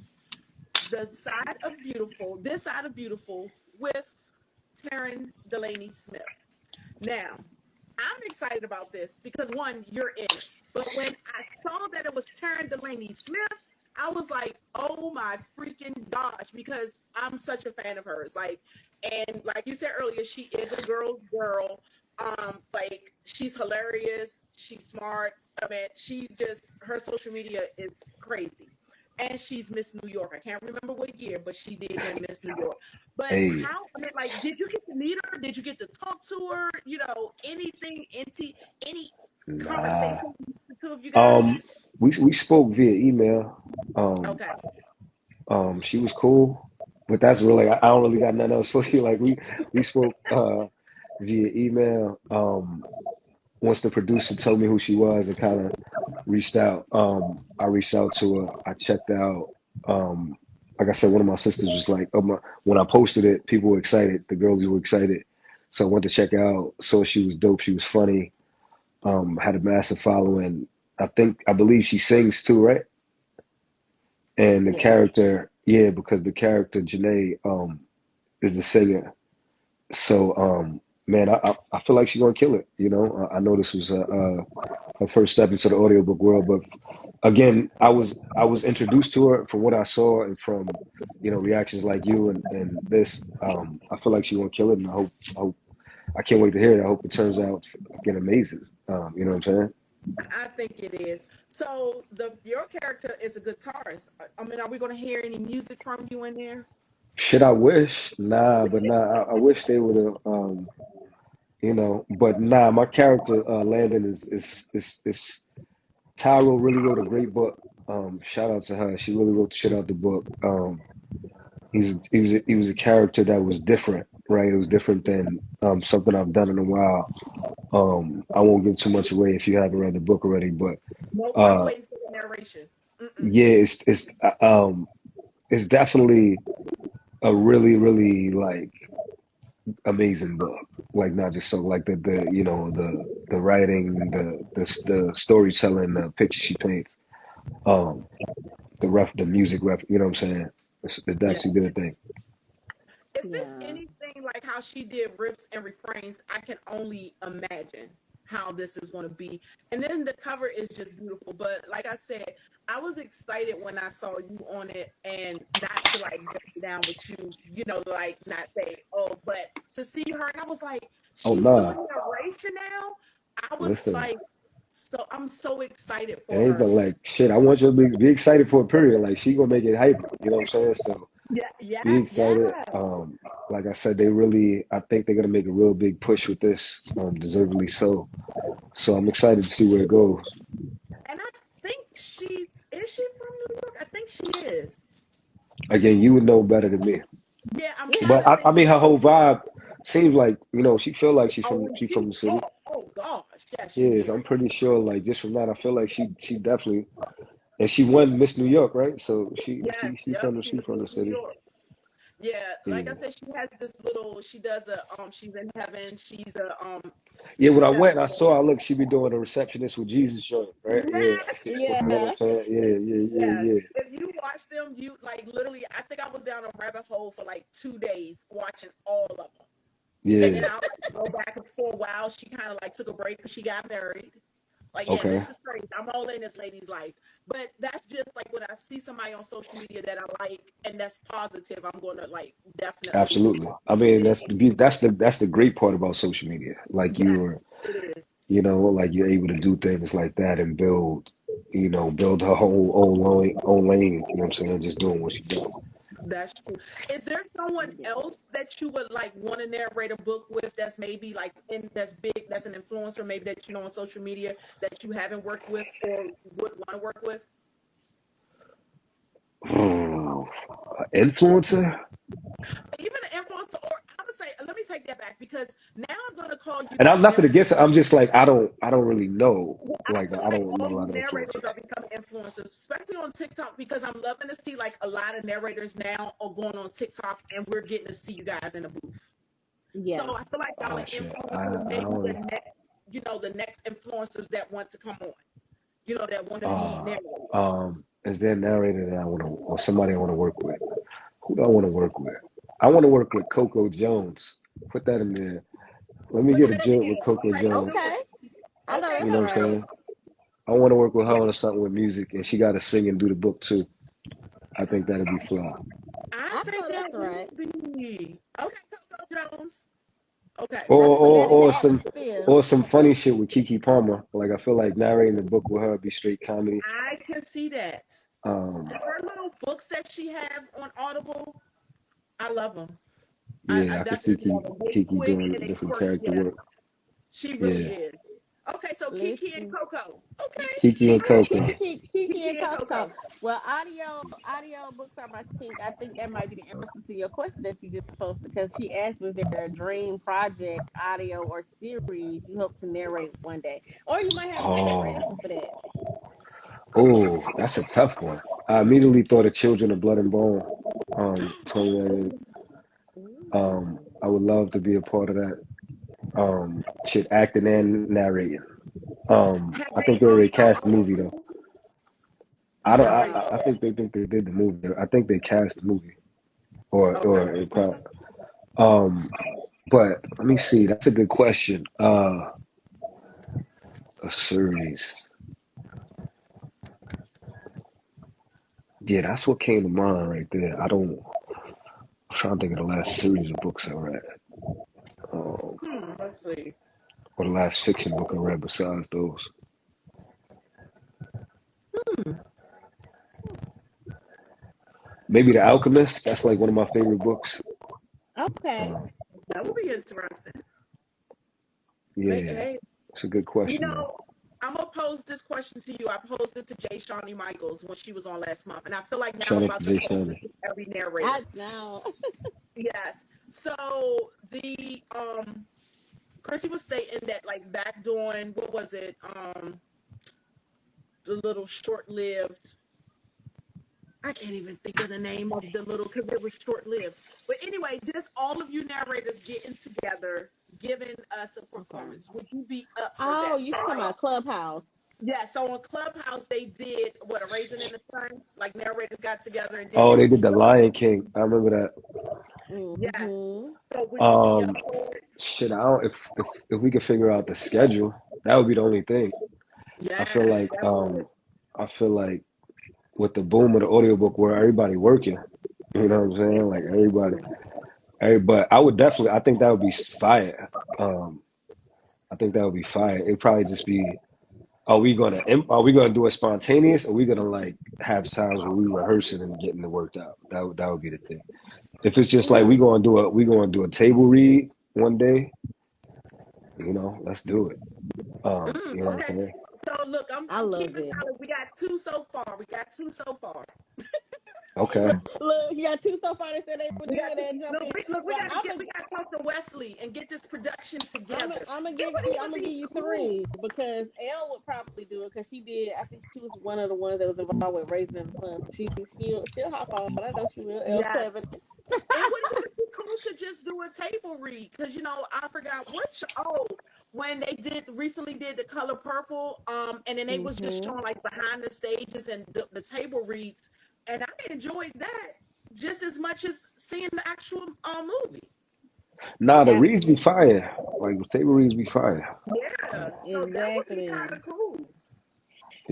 this side of beautiful with Taryn Delaney Smith. Now, I'm excited about this because one, you're in it. But when I saw that it was Taryn Delaney Smith, I was like, oh my freaking gosh, because I'm such a fan of hers. And like you said earlier, she is a girl's girl. Like she's hilarious, she's smart. I mean, her social media is crazy. And she's Miss New York. I can't remember what year, but she did win Miss New York. But Hey, how? I mean, like, did you get to meet her? Did you get to talk to her? Anything into any nah. conversation with the two of you Um, guys? we spoke via email. Okay. She was cool, but that's really, I don't really got nothing else for you. Like we spoke via email. Once the producer told me who she was and kind of reached out, I reached out to her. I checked out. Um, like I said, one of my sisters was like, when I posted it, people were excited. The girls were excited, so I went to check out. Saw she was dope. She was funny. Had a massive following. I believe she sings too, right? And the Yes. character, yeah, because the character Janae is the singer. So man, I feel like she's gonna kill it. I know this was her first step into the audiobook world, but again, I was introduced to her from what I saw and from reactions like you and this. I feel like she's gonna kill it, and I can't wait to hear it. I hope it turns out again amazing. You know what I'm saying? I think it is. So your character is a guitarist. I mean, are we going to hear any music from you in there? Should I wish? Nah, but nah. I wish they would have. But nah. My character Landon is Tyro really wrote a great book. Shout out to her. She really wrote the shit out the book. He was a character that was different, right? It was different than something I've done in a while. I won't give too much away if you haven't read the book already, but Nope, I'm uh, waiting for the narration. Mm-mm. yeah, it's definitely a really really like amazing book. Like not just so like the writing, the storytelling, the picture she paints, um, the music ref. You know what I'm saying? It's Yeah. actually did a thing. If it's Yeah. anything like how she did riffs and refrains, I can only imagine how this is going to be. And then the cover is just beautiful. But like I said, I was excited when I saw you on it, and not to like get down with you, like not say, oh, but to see her, and I was like, Oh she's doing nah, narration now. I was listen. like, so I'm so excited It for ain't her. but like shit. I want you to be excited for a period. Like she gonna make it hyper. You know what I'm saying? So Yeah, yeah, be yeah. excited. Like I said, I think they're gonna make a real big push with this. Deservedly so. So I'm excited to see where it goes. And I think is she from New York? I think she is. Again, you would know better than me. Yeah, I'm trying But to I think. mean, her whole vibe seems like she feel like Oh, and she from the city. oh gosh, yes, you Yes, did. I'm pretty sure. Like just from that, I feel like she definitely and she won Miss New York, right? So Yes, yep, she she was from Miss the New city. York. Yeah, like I Yeah. said, she has this little. She does a she's in heaven. She's a Yeah, when I seaside. went, I saw. I look, she be doing a receptionist with Jesus joint, right? Yeah, I Yeah, think so. You know what Yeah. I'm saying? yeah. Yeah. If you watch them, you like literally. I think I was down a rabbit hole for like 2 days watching all of them. Taking Yeah. out like go back and for a while. She kind of like took a break because she got married. Like, yeah, Okay. this is crazy. I'm all in this lady's life. But that's just like when I see somebody on social media that I like and that's positive, I'm gonna like definitely Absolutely. I mean, dig that's in. that's the great part about social media. Like Yeah, it is. like you're able to do things like that and build her whole own lane. You know what I'm saying? Just doing what she does. That's true. Is there someone Yeah. else that you would like want to narrate a book with that's maybe like that's big, that's an influencer, maybe that you know on social media that you haven't worked with or would want to work with? Oh, influencer? Even an influencer, or I would say, let me take that back because now I'm going to call you And I'm guys not gonna narrators. guess. I'm just like I don't really know. I Like feel I like don't know all a lot you of narrators influencers. are becoming influencers, especially on TikTok, because I'm loving to see like a lot of narrators now are going on TikTok and we're getting to see you guys in the booth. Yeah. So I feel like y'all Oh are shit. influencers, I maybe the don't. next, the next influencers that want to come on, that want to be Uh, narrators. is there a narrator that I want to, or somebody I want to work with? Who do I want to work with? I want to work with Coco Jones. Put that in there. Let me Put get a that in joint with there. Coco Okay, let's do Jones. Okay. it. I know Okay, You that's know Coco. what I'm right. saying? I want to work with her Yeah, on something with music, and she got to sing and do the book too. I think that'd be fly. I I think know that that's right. would be okay, Coco Jones. Okay. Or Let's put or that in the or some atmosphere. or some funny shit with Kiki Palmer. Like I feel like narrating the book with her would be straight comedy. I can see that. Um, And her little books that she have on Audible, I love them. I yeah, I could see definitely love them. They Kiki quick doing and they different quick. character Yeah, work. she really Yeah, is. Okay, so Kiki and Listen. Coco. Okay, Kiki and Coco. Kiki and Kiki and Coco. Coco. Well, audio books are my kink. I think that might be the answer to your question that you just posted because she asked, was there a dream project, audio or series you hope to narrate one day, or you might have a separate Oh, answer for that. that's a tough one. I immediately thought of Children of Blood and Bone. Tony, Ooh. I would love to be a part of that. Shit, acting and narrating. Have I they think they already started cast the the movie though. movie? I don't. They already I started. think they did the movie. I think they cast the movie, or Okay. it probably. Um, but let me see. That's a good question. A series. Yeah, that's what came to mind right there. I'm trying to think of the last series of books I read, um, Let's see. or the last fiction book I read besides those. Maybe The Alchemist. That's like one of my favorite books. Okay. Um, That would be interesting. yeah, Hey, it's a good you question though. know, I'm gonna pose this question to you. I posed it to Jay Shawnee Michaels when she was on last month, and I feel like now I'm Shout out to about to Jay pose this Shannon. to every narrator. I know. Yes. So the Krissy was stating that like back during what was it? The little short-lived. I can't even think of the name of the little because it was short-lived. But anyway, just all of you narrators getting together, giving us a Okay. performance. Would you be up for Oh, that? you So talking about Clubhouse? yeah, so on Clubhouse they did what, a Raisin in the Sun. Like narrators got together and did Oh, it. they did The Lion King. I remember Yes. Mm-hmm. So would that. you be up for it? Shit, I don't, if we could figure out the schedule, that would be the only thing. I feel Yes, like that would. um I feel like with the boom of the audiobook where everybody working, you know what I'm saying? Like everybody, I would definitely, I think that would be fire. I think that would be fire. It'd probably just be, are we gonna do it spontaneous, or are we gonna like have times where we rehearse it and getting it worked out? That would be the thing. If it's just like we gonna do a table read one day, let's do it. You know what Okay. I'm saying? So look, I I'm love keeping it. count. We got two so far. We got two so far. Okay. Look, you got two so far that said they would We do got it and jump in. look, we Well, gotta get, we gotta talk to Wesley and get this production together. I'm gonna It give would you I'm even gonna be give you cool. three because Elle would probably do it because she did. I think she was one of the ones that was involved with Raising the Sun. So she'll hop on. I know she will. Elle Yeah. Coven. It would even be cool to just do a table read because I forgot which when they did recently did the Color Purple and then they was just Mm-hmm. showing like behind the stages and the table reads, and I enjoyed that just as much as seeing the actual movie. Nah, the reads be Absolutely. fire. Like the table reads be fire. Yeah, so that would be Exactly. kind of cool.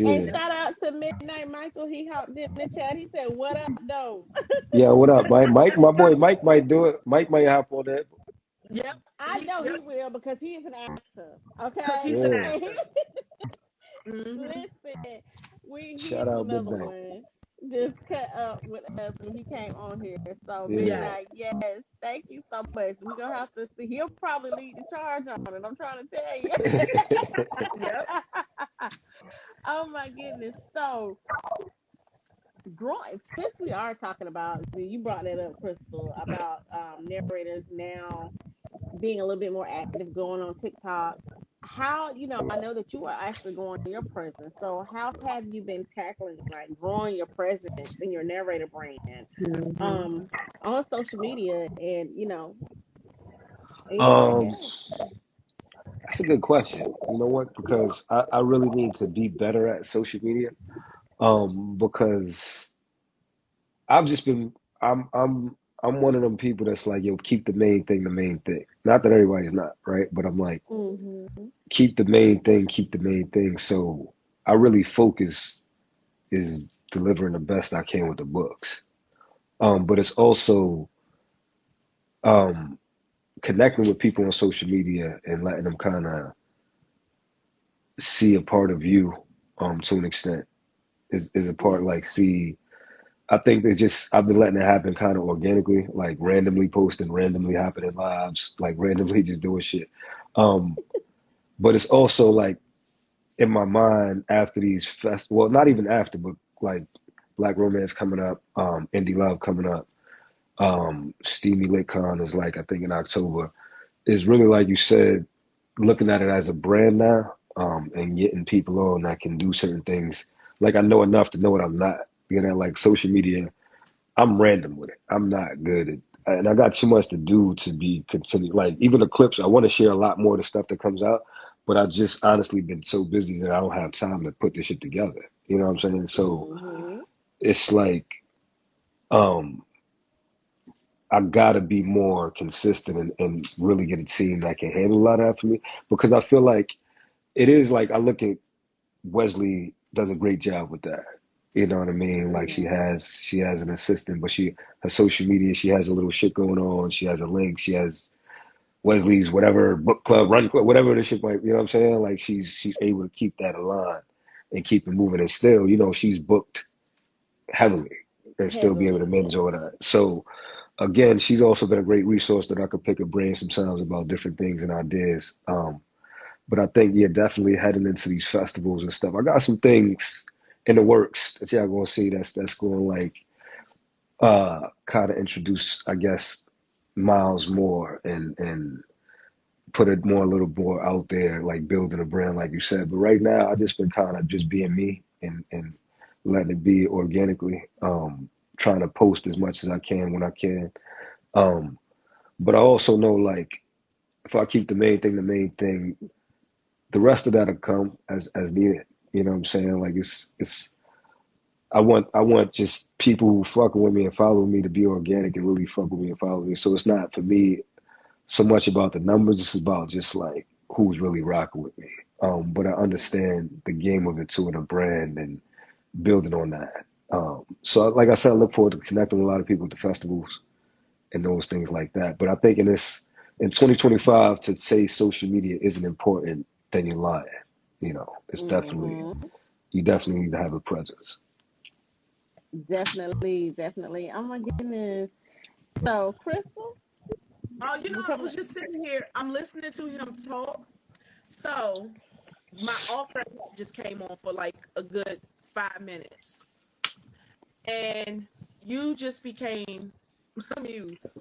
And Yeah. shout out to Midnight Michael. He hopped in the chat. He said, "What up, though?" Yeah, what up, Mike? Mike, my boy Mike might do it. Mike might hop on that. Yep, I know yep, he will because he is an actor. because Okay. he's an Yeah. And actor. Hmm. listen, he's Shout out another Midnight. one. Just cut up with us when he came on here. So Yeah. Yeah. Midnight, yes, thank you so much. We're gonna have to see. He'll probably lead the charge on it. I'm trying to tell you. Yep. Oh my goodness. So growing since we are talking about you brought that up, Crystal, about narrators now being a little bit more active going on TikTok. How, I know that you are actually growing your presence. So how have you been tackling like growing your presence in your narrator brand Hmm. um on social media and anything Um, else? that's a good question. You know what? Because I really need to be better at social media. Because I've just been I'm one of them people that's like, yo, keep the main thing the main thing. Not that everybody's not, right? But I'm like, Mm-hmm. keep the main thing, keep the main thing. So I really focus is delivering the best I can with the books. But it's also um connecting with people on social media and letting them kind of see a part of you to an extent is a part Yeah. like see I think they just I've been letting it happen kind of organically, like randomly posting, randomly happening lives, like randomly just doing shit. Um, but it's also like in my mind after these well, not even after, but like Black Romance coming up, Indie Love coming up, Steamy LitCon is like I think in October. It's really like you said, looking at it as a brand now, and getting people on that can do certain things. Like I know enough to know what I'm not. Like social media I'm random with it. I'm not good at, and I got too much to do to be continued. Like even the clips, I want to share a lot more of the stuff that comes out, but I've just honestly been so busy that I don't have time to put this shit together. You know what I'm saying? So Mm-hmm. it's like, um, I gotta be more consistent and really get a team that can handle a lot of that for me because I feel like it is like I look at Wesley does a great job with that. You know what I mean? Like she has an assistant, but her social media, she has a little shit going on. She has a link. She has Wesley's whatever book club, run club, whatever the shit might. You know what I'm saying? Like she's able to keep that aligned and keep it moving. And still, she's booked heavily and still be able to manage all that. So again, she's also been a great resource that I could pick her brain sometimes about different things and ideas. But I think, yeah, definitely heading into these festivals and stuff. I got some things in the works that y'all gonna see that's going to like kind of introduce, I guess, Miles more and put it more a little more out there, like building a brand, like you said. But right now, I just been kind of just being me and letting it be organically. Trying to post as much as I can when I can. But I also know, like, if I keep the main thing, the rest of that'll come as needed. You know what I'm saying? Like it's I want just people who fucking with me and follow me to be organic and really fuck with me and follow me. So it's not for me so much about the numbers. It's about just like who's really rocking with me. But I understand the game of it too and the brand and building on that. So like I said, I look forward to connecting with a lot of people at the festivals and those things like that. But I think in 2025 to say social media isn't important, then you're lying. It's definitely you definitely need to have a presence. Definitely. Oh my goodness. So, Crystal, Oh, you I coming? was just sitting here. I'm listening to him talk. So my author just came on for like a good 5 minutes, and you just became amused.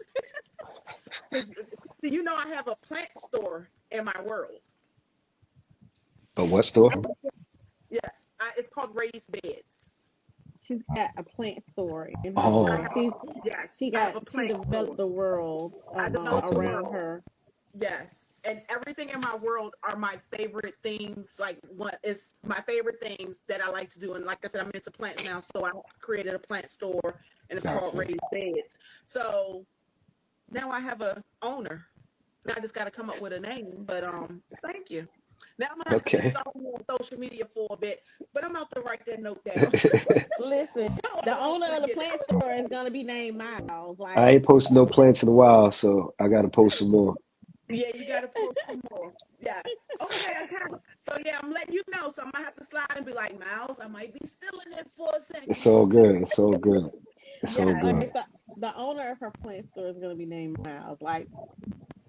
I have a plant store in my world. But what store? Yes, it's called Raised Beds. She's got a plant store in her I Oh, world. have yes, I have a She plant store. developed the world I developed the okay. around world. her. Yes, and everything in my world are my favorite things. Like what is my favorite things that I like to do, and like I said, I'm into plants now, so I created a plant store, and it's called Gotcha. Raised Beds. So now I have a owner. Now I just got to come up with a name, but thank you. Now I'm gonna have to Okay. start on social media for a bit, but I'm out to write that note down Listen, so I the won't owner of the forget. plant store is gonna be named Miles. I Like, ain't posted no plants in a while, so I gotta post some more. Yeah, you got to post some more. Yes. Okay. So yeah, I'm letting you know. So I might have to slide and be like, Miles, I might be stealing this for a It's second. all good. It's all good. It's all Yes. good. the owner of her plant store is gonna be named Miles. Like,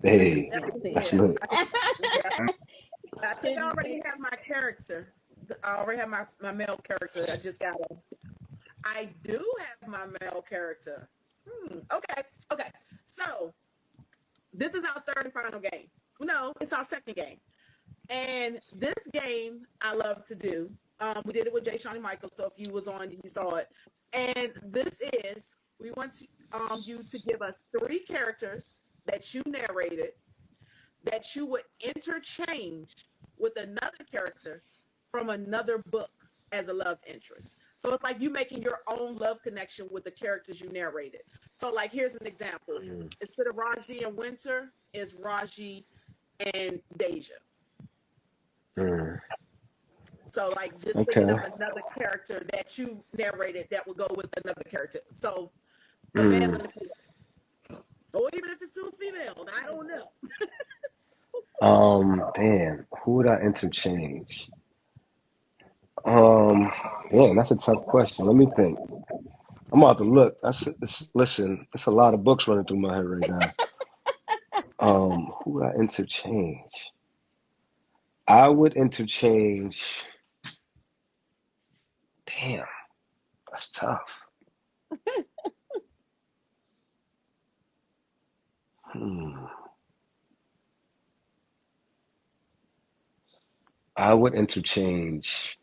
that Hey, just makes that's sense. Yeah. lit. Yeah. I think I Couldn't already have my character. I already have my male character. I do have my male character. Okay. Okay. So this is our third and final game. No, it's our second game. And this game I love to do. We did it with Jay Shawnee Michael. So if you was on, you saw it. And this is we want you to give us three characters that you narrated that you would interchange with another character from another book as a love interest. So it's like you making your own love connection with the characters you narrated. So like here's an example. Mm, Instead of Raji and Winter, is Raji and Deja. mm. So like just thinking Okay. of another character that you narrated that would go with another character. So a male Mm. and a female. Or even if it's two females, I don't know. Damn. Who would I interchange? Um, Damn, that's a tough question. Let me think. I'm about to look. Listen, it's a lot of books running through my head right now. Who would I interchange? I would interchange. Damn, that's tough. Hmm. I would interchange.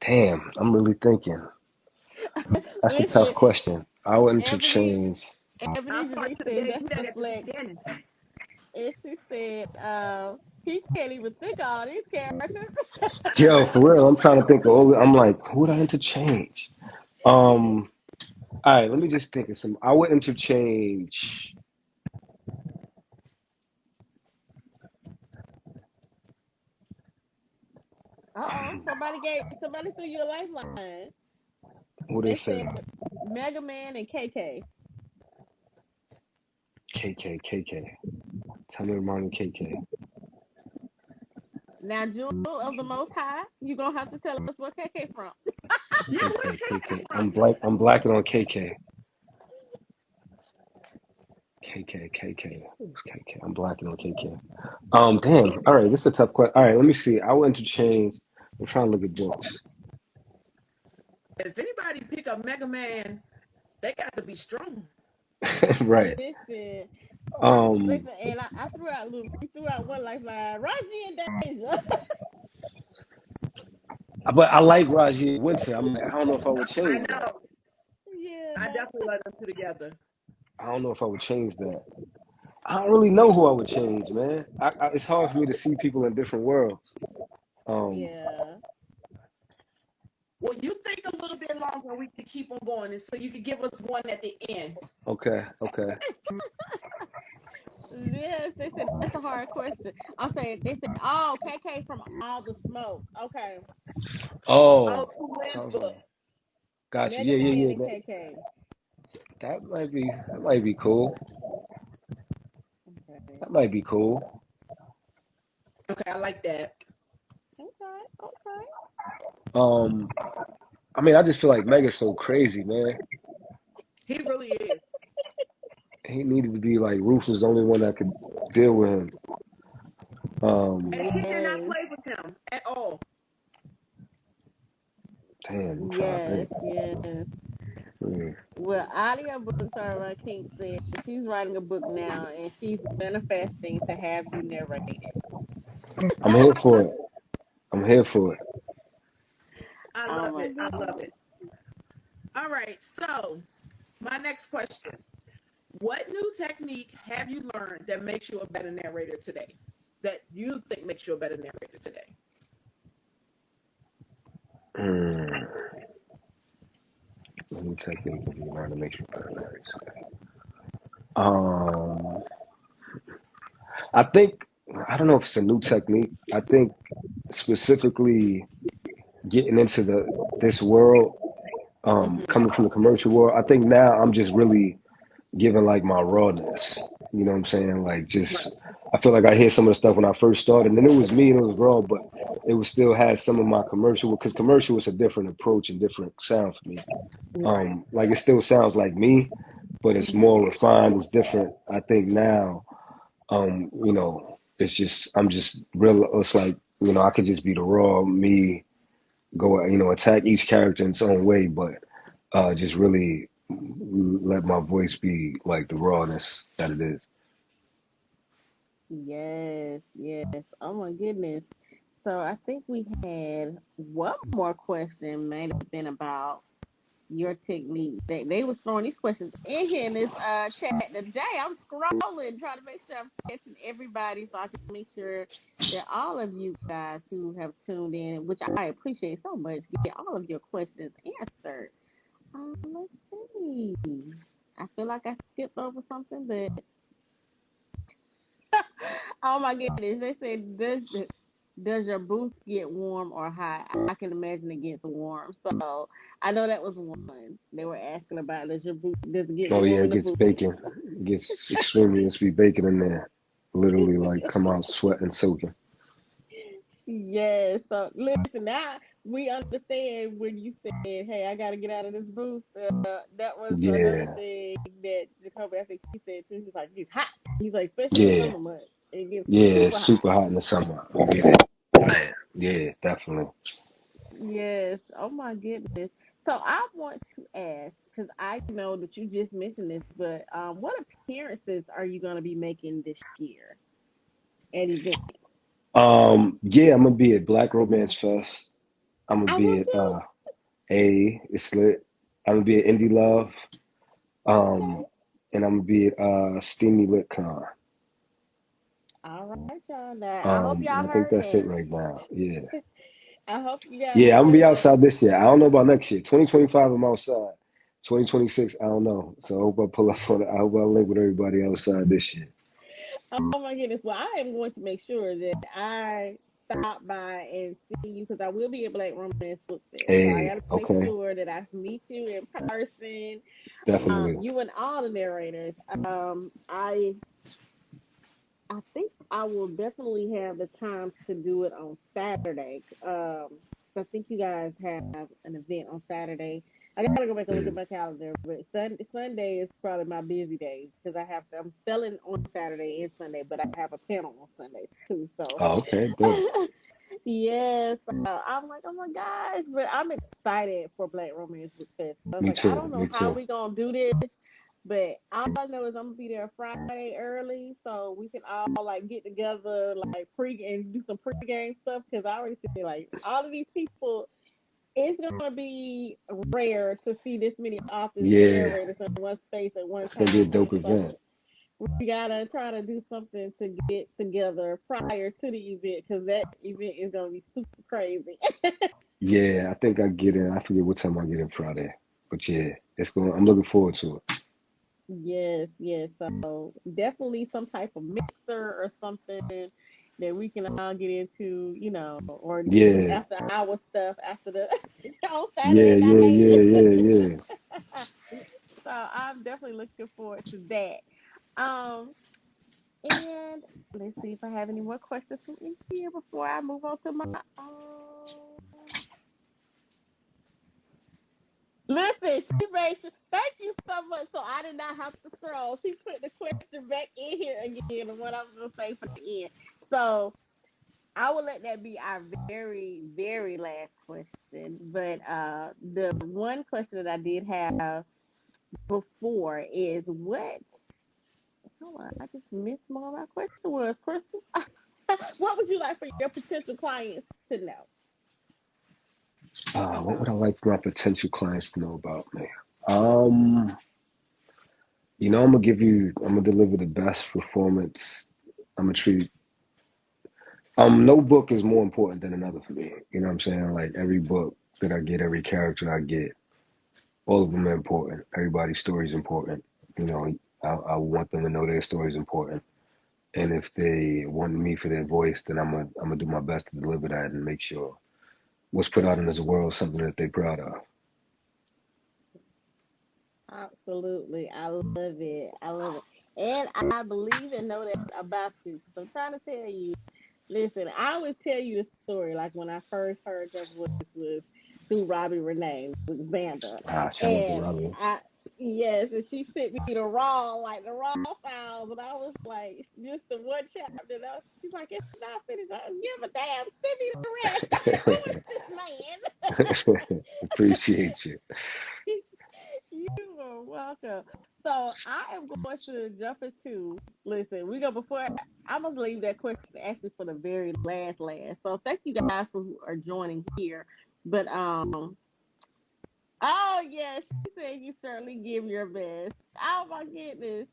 Damn, I'm really thinking. That's a tough listen. question. I would Ebony interchange. I Ebony thought Denise you said gave that's me that the at the flex, beginning. and she said he can't even think of all these characters. Yo, for real, I'm trying to think of all. I'm like, who would I interchange? Um, all right, let me just think of some. I would interchange. Somebody threw you a lifeline. What they They say? said Mega Man and KK. KK. Tell me about KK. Now, Jewel of the Most High, you're gonna have to tell us where KK from. Yeah, where's KK. KK I'm from? black. I'm blacking on KK. KK. Who's KK? I'm blacking on KK. Damn. All right, this is a tough question. All right, let me see. I will interchange. I'm trying to look at books. If anybody pick up Mega Man, they got to be strong. Right. Listen, Um, and I threw out Luke. We threw out one lifeline. Raji and Deja. but I like Raji Winter. I'm like, I don't know if I would I change that. know. I Yeah. definitely let them two together. I don't know if I would change that. I don't really know who I would change, man. It's hard for me to see people in different worlds. Um, Yeah. Well, you think a little bit longer, we can keep on going, and so you can give us one at the end. okay. Yes, they said that's a hard question. I'm saying they said, oh, KK from All the Smoke. Okay. Oh, Oh, Two Lives sounds book. like. Gotcha. Mega Man Yeah. and KK. That might be cool. Okay. That might be cool. Okay, I like that. Okay. Okay. Um, I mean, I just feel like Mega's so crazy, man. He really is. He needed to be like Roof was the only one that could deal with him. And he did not Yes. play with him at all. Damn, I'm trying to Yes. think. Yes. Hmm. Well, Audio Books are like King said. She's writing a book now, and she's manifesting to have you narrate it. I'm here for it. I'm here for it. I Oh love my it. I love goodness. it. All right, so my next question. What new technique have you learned that makes you a better narrator today? That you think makes you a better narrator today? Hmm. Let me take it if you learn to make you better lyrics. Um, I think I don't know if it's a new technique. I think specifically getting into this world, coming from the commercial world. I think now I'm just really giving like my rawness. You know what I'm saying? Like just I feel like I hear some of the stuff when I first started, and then it was me and it was raw, but it was still had some of my commercial because commercial was a different approach and different sound for me. Right. Like it still sounds like me, but it's more refined. It's different. I think now, it's just I'm just real. It's like I could just be the raw me, go attack each character in its own way, but just really let my voice be like the rawness that it is. Yes. Yes. Oh my goodness. So I think we had one more question. Might have been about your technique. They was throwing these questions in here in this chat today. I'm scrolling, trying to make sure I'm catching everybody so I can make sure that all of you guys who have tuned in, which I appreciate so much, get all of your questions answered. Let's see. I feel like I skipped over something, but oh my goodness, they said does your booth get warm or hot? I can imagine it gets warm. So I know that was one. They were asking about does it get Oh yeah, warm it in the gets booth? baking. It gets extremely. It's be baking in there. Literally, like come out sweating, soaking. Yes. So listen, now we understand when you said, "Hey, I got to get out of this booth." That was another Yeah, thing that Jacoby, I think he said too. He's like, "It's hot." He's like, especially in the yeah, summer months, it gets yeah. super It's hot. super hot in the summer. I get it, man. Yeah, definitely. Yes. Oh my goodness. So I want to ask because I know that you just mentioned this, but what appearances are you going to be making this year at events? Yeah, I'm gonna be at Black Romance Fest. I'm gonna I be want at to. It's lit. I'm gonna be at Indie Love. Okay. Um, and I'm gonna be at Steamy Lit Con. All right, y'all. Now I hope And y'all I think heard that's it that. right now. Yeah. I hope you guys Yeah, I'm gonna be heard that. outside this year. I don't know about next year. 2025, I'm outside. 2026, I don't know. So I hope I pull up on it. I hope I link with everybody outside this year. Oh my goodness. Well, I am going to make sure that I stop by and see you because I will be at Black Romance Book Fest. So I Hey, got to make okay, sure that I meet you in person. definitely. You and all the narrators. I think I will definitely have the time to do it on Saturday. I think you guys have an event on Saturday. I gotta go back and look at Mm. my calendar, but Sunday is probably my busy day because I'm selling on Saturday and Sunday, but I have a panel on Sunday too. So, Oh, okay, dope. yes, I'm like, oh my gosh, but I'm excited for Black Romance Book Fest. I was Me like, I too. don't know Me how too. we gonna do this, but all I know is I'm gonna be there Friday early, so we can all like get together, like pre and do some pregame stuff. Because I already see like all of these people. It's gonna be rare to see this many authors and Yeah, narrators in one space at one it's gonna be a dope time. event. So we gotta try to do something to get together prior to the event because that event is gonna be super crazy. Yeah, I think I get in. I forget what time I get in Friday, but yeah, it's going. I'm looking forward to it. Yes, yes. So definitely some type of mixer or something that we can all get into, or do Yeah, after hour stuff after the on yeah, Saturday yeah, night. yeah, yeah, yeah. So I'm definitely looking forward to that. And let's see if I have any more questions from in here before I move on to my Listen, she made sure. Thank you so much. So I did not have to scroll. She put the question back in here again, and what I was gonna say for the end. So I will let that be our very, very last question. But the one question that I did have before is what? Hold on, I just missed what my question was, Crystal. What would you like for your potential clients to know What would about I you? like my potential clients to know about me? Um, I'm gonna give you. I'm gonna deliver the best performance. I'm gonna treat. No book is more important than another for me. You know what I'm saying? Like every book that I get, every character that I get, all of them are important. Everybody's story is important. You know, I want them to know their story is important. And if they want me for their voice, then I'm gonna do my best to deliver that and make sure what's put out in this world is something that they're proud of. Absolutely. I love it. I love it. And I believe and know that about you. Because I'm trying to tell you, listen, I always tell you the story. Like when I first heard your voice was through Robbie Renee with Xander. Shout out to And Robbie. yes, and she sent me the raw files. And I was like, just the one chapter. And she's like, it's not finished. I don't give a damn. Send me the rest. Who is this man? Appreciate you. You are welcome. So I am going to jump into. Listen, we go before. I'm gonna leave that question actually for the very last. So thank you guys for who are joining here. But oh yeah, she said you certainly give your best. Oh my goodness.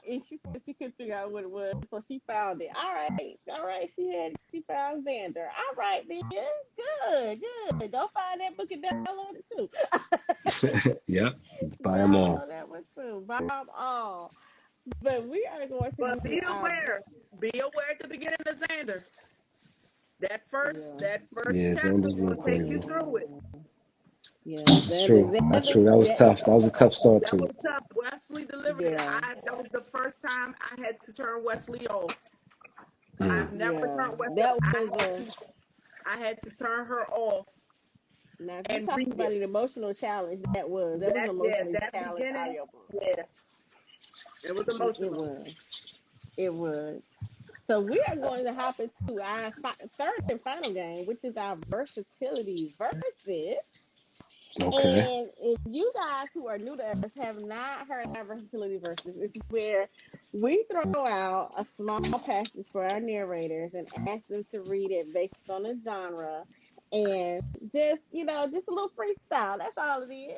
And she said she couldn't figure out what it was, so she found it. All right. She found Xander. All right, then. Good. Go find that book and download it too. Yep. Buy them all. Download that one too. Buy them all. But we are going to But do be our aware. Be aware at the beginning of Xander. That first yeah. that first Yeah, chapter Xander's is real gonna take you crazy. through it. Yeah. That's true. That's Xander, true. That was that tough. That was a tough start That to was it. tough. Wesley delivered it. yeah. That was the first time I had to turn Wesley off. Mm. I've never Yeah. turned Wesley That off. was a I had to turn her off now if you and talk read about it. an emotional challenge, that was an emotionally That challenged beginning, audiobook. yeah, it was It emotional. was. It was. So we are going to hop into our third and final game, which is our versatility versus. Okay. And if you guys who are new to us have not heard our versatility verses, it's where we throw out a small passage for our narrators and ask them to read it based on a genre and just a little freestyle. That's all it is.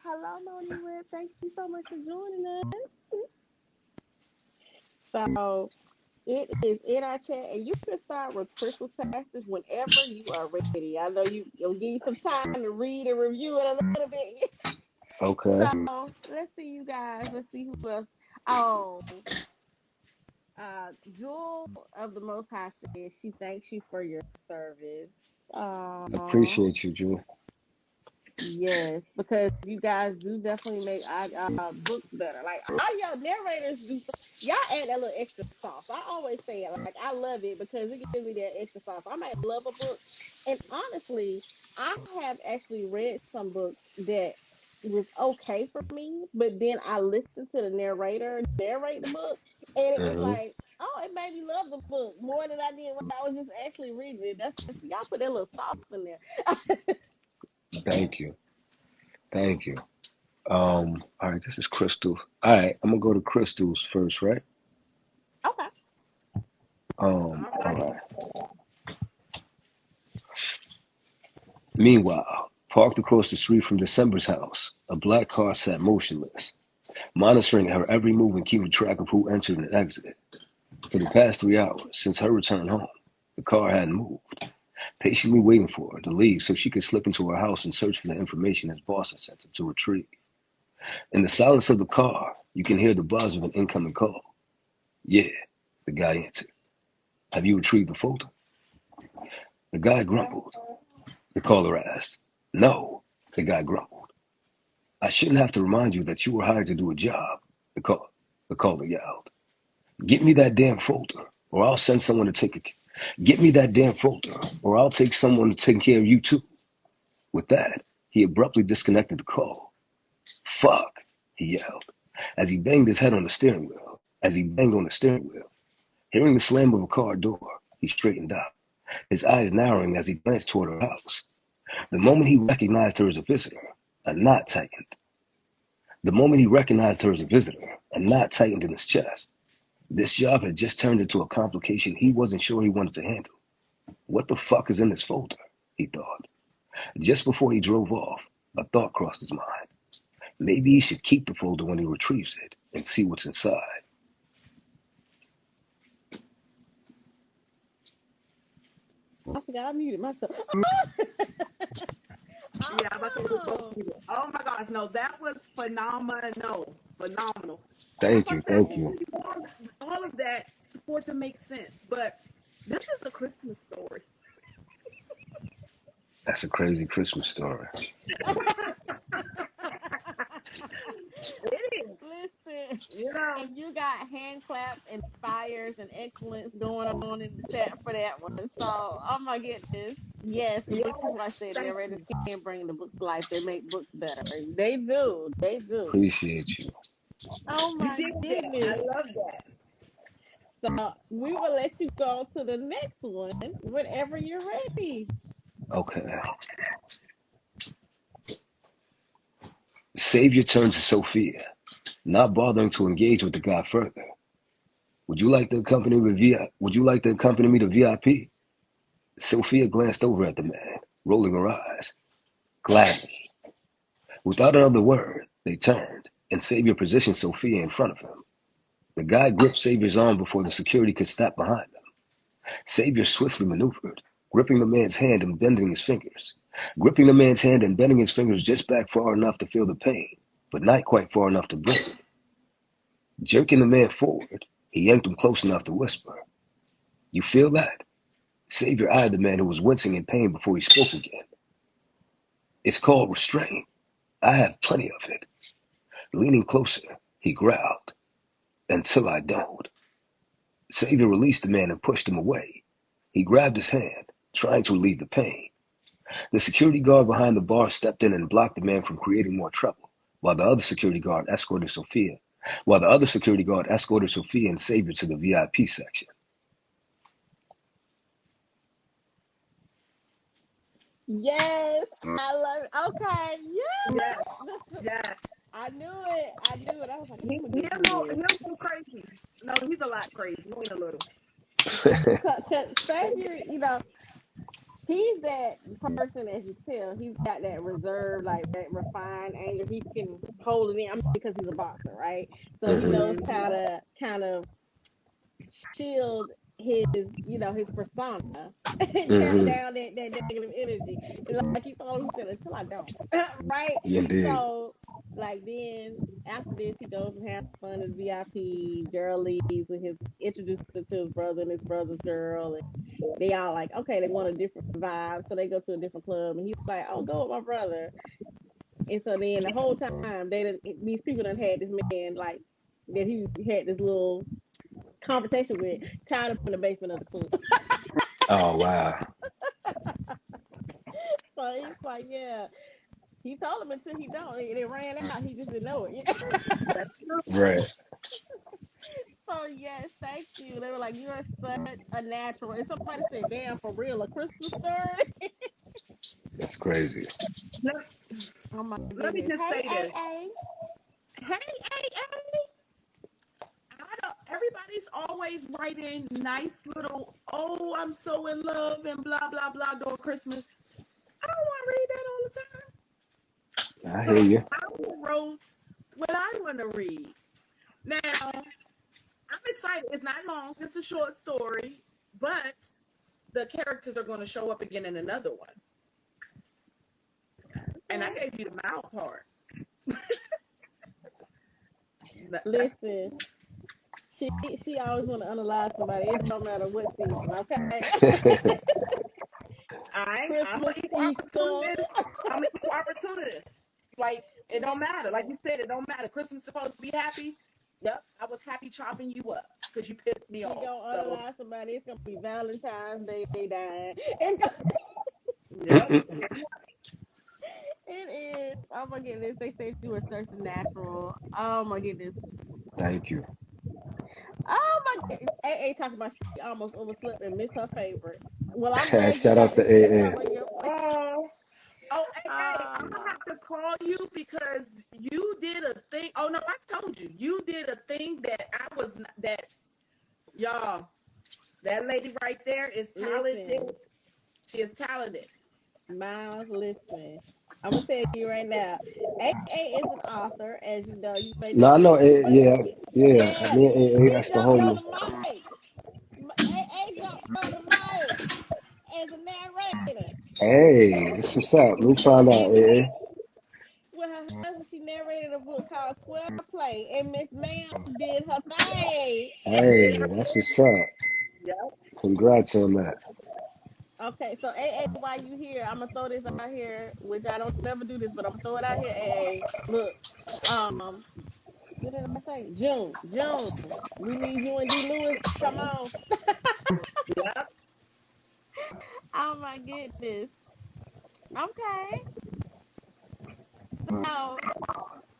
Hello, Monique. Thank you so much for joining us. So it is in our chat, and you can start with Crystal's passage whenever you are ready. I know you'll give you some time to read and review it a little bit. Okay. So let's see, you guys. Let's see who else. Oh, Jewel of the Most High says she thanks you for your service. Appreciate you, Jewel. Yes, because you guys do definitely make books better. Like all y'all narrators do, y'all add that little extra sauce. I always say it, like I love it because it gives me that extra sauce. I might love a book, and honestly, I have actually read some books that was okay for me, but then I listened to the narrator narrate the book, and it was Hmm. like, oh, it made me love the book more than I did when I was just actually reading it. That's y'all put that little sauce in there. Thank you. Thank you. All right, this is Crystal. All right, I'm gonna go to Crystal's first, right? Okay. All All right. right. Meanwhile, parked across the street from December's house, a black car sat motionless, monitoring her every move and keeping track of who entered and exited. For the past 3 hours, since her return home, the car hadn't moved, patiently waiting for her to leave so she could slip into her house and search for the information his boss had sent him to retrieve. In the silence of the car, you can hear the buzz of an incoming call. Yeah, the guy answered. Have you retrieved the folder? The guy grumbled. The caller asked. No, the guy grumbled. I shouldn't have to remind you that you were hired to do a job, the, call, the caller yelled. Get me that damn folder, or I'll send someone to take it. Get me that damn folder, or I'll take someone to take care of you too. With that, he abruptly disconnected the call. Fuck, he yelled, as he banged his head on the steering wheel. As he banged on the steering wheel, hearing the slam of a car door, he straightened up, his eyes narrowing as he glanced toward her house. The moment he recognized her as a visitor, a knot tightened. The moment he recognized her as a visitor, a knot tightened in his chest. This job had just turned into a complication he wasn't sure he wanted to handle. What the fuck is in this folder? He thought. Just before he drove off, a thought crossed his mind. Maybe he should keep the folder when he retrieves it and see what's inside. I forgot I muted myself. Yeah, I'm about to say both Oh, people. Oh my gosh, no, that was phenomenal. Phenomenal. And that's Thank why you, I said thank I you. need all of that support to make sense. But this is a Christmas story. That's a crazy Christmas story. It is. listen, You know, and you got hand claps and fires and excellence going on in the chat for that one. So, oh my goodness. Yes, this is why I yes, say thank narrators you. can bring the book to life. They make books better. They do. They do. Appreciate you. Oh You my did that. I goodness. love that. So we will let you go to the next one whenever you're ready. Okay. Savior turned to Sophia, not bothering to engage with the guy further. Would you like to accompany me to VIP? Sophia glanced over at the man, rolling her eyes. Gladly. Without another word, they turned, and Savior positioned Sophia in front of him. The guy gripped Savior's arm before the security could step behind them. Savior swiftly maneuvered, gripping the man's hand and bending his fingers. Gripping the man's hand and bending his fingers just back far enough to feel the pain, but not quite far enough to bleed. Jerking the man forward, he yanked him close enough to whisper, You feel that? Savior eyed the man who was wincing in pain before he spoke again. It's called restraint. I have plenty of it. Leaning closer, he growled, Until I don't. Savior released the man and pushed him away. He grabbed his hand, trying to relieve the pain. The security guard behind the bar stepped in and blocked the man from creating more trouble, while the other security guard escorted Sophia and Savior to the VIP section. Yes, I love it. Okay, Yes, yes. yes. I knew it. I knew it. I was like, I'm gonna He get a to little, this. he a little crazy. No, he's a lot crazy. He ain't a little. Cause So Xavier, he's that person, as you tell, he's got that reserve, like that refined anger. He can hold it in. I mean, because he's a boxer, right? So he knows Hmm. how to kind of shield. his his persona tamp Mm-hmm. down that negative energy. And like he told him, he said, until I don't. Right? Indeed. So like then after this he goes and has fun at VIP. Girl leaves with his introduces him to his brother and his brother's girl, and they all like, okay, they want a different vibe. So they go to a different club and he's like, oh, go with my brother. And so then the whole time these people done had this man like that he had this little conversation with tied up in the basement of the club. Oh wow. So he's like, yeah. He told him until he don't. And it ran out. He just didn't know it. That's true. Right. So yes, thank you. They were like, you are such a natural. And somebody said, damn, for real, a Christmas story. That's crazy. Let, Oh my let me goodness. just Hey, say this. A. Hey, I don't, everybody's always writing nice little, oh, I'm so in love and blah, blah, blah during Christmas. I don't want to read that all the time. I So hear you. I wrote what I want to read. Now, I'm excited. It's not long, it's a short story, but the characters are going to show up again in another one. And I gave you the mouth part. Listen, she always want to unalive somebody. It don't matter what season, okay? I'm an Christmas, equal Easter. opportunist. I'm an equal opportunist. Like, it don't matter. Like you said, it don't matter. Christmas is supposed to be happy. Yep, I was happy chopping you up because you pissed me She off. gonna So, unalive somebody. It's gonna be Valentine's Day. They dying. And yep. it is. Oh my goodness. They said you were such a natural. Oh my goodness. Thank you. Oh my goodness. A talking about she almost overslept and missed her favorite. Well, I'm glad you Shout out got to to see AA. some of your. Oh, hey, I'm gonna Oh, have to call you because you did a thing. Oh no, I told you, you did a thing that I was that y'all. That lady right there is talented. listen, She is talented. Miles. Listen, I'm gonna tell you right now. A is an author, as you know. You may No, know I know. her. AA, But yeah, yeah. yeah, Me and AA, she that's the jumped on homie. the mic. A jumped on the mic as a narrator. Hey, this what's up. Let me find out, AA. With her husband, she narrated a book called Square Play, and Miss Ma'am did her thing. She did Hey, her that's thing. what's up. Yep. Congrats on that. Okay, so while you here, I'm gonna throw this out here, which I don't never do this, but I'm gonna throw it out here. Look, um, what did I say? June, we need you and D Lewis. Come on. Yep. Oh my goodness. Okay. So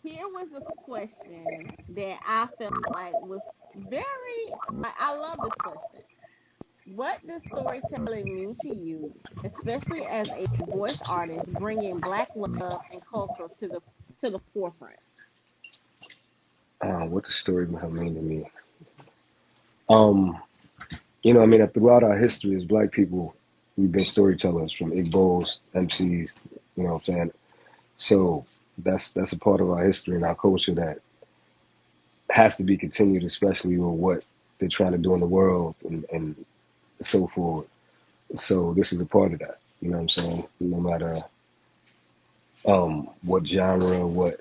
here was a question that I felt like was very. I love this question. What does storytelling mean to you, especially as a voice artist, bringing Black love and culture to the forefront? What the story might mean to me. Um, throughout our history as Black people, we've been storytellers from Igbos, MCs. You know what I'm saying? So that's a part of our history and our culture that has to be continued, especially with what they're trying to do in the world and so forth. So this is a part of that. You know what I'm saying? No matter what genre, what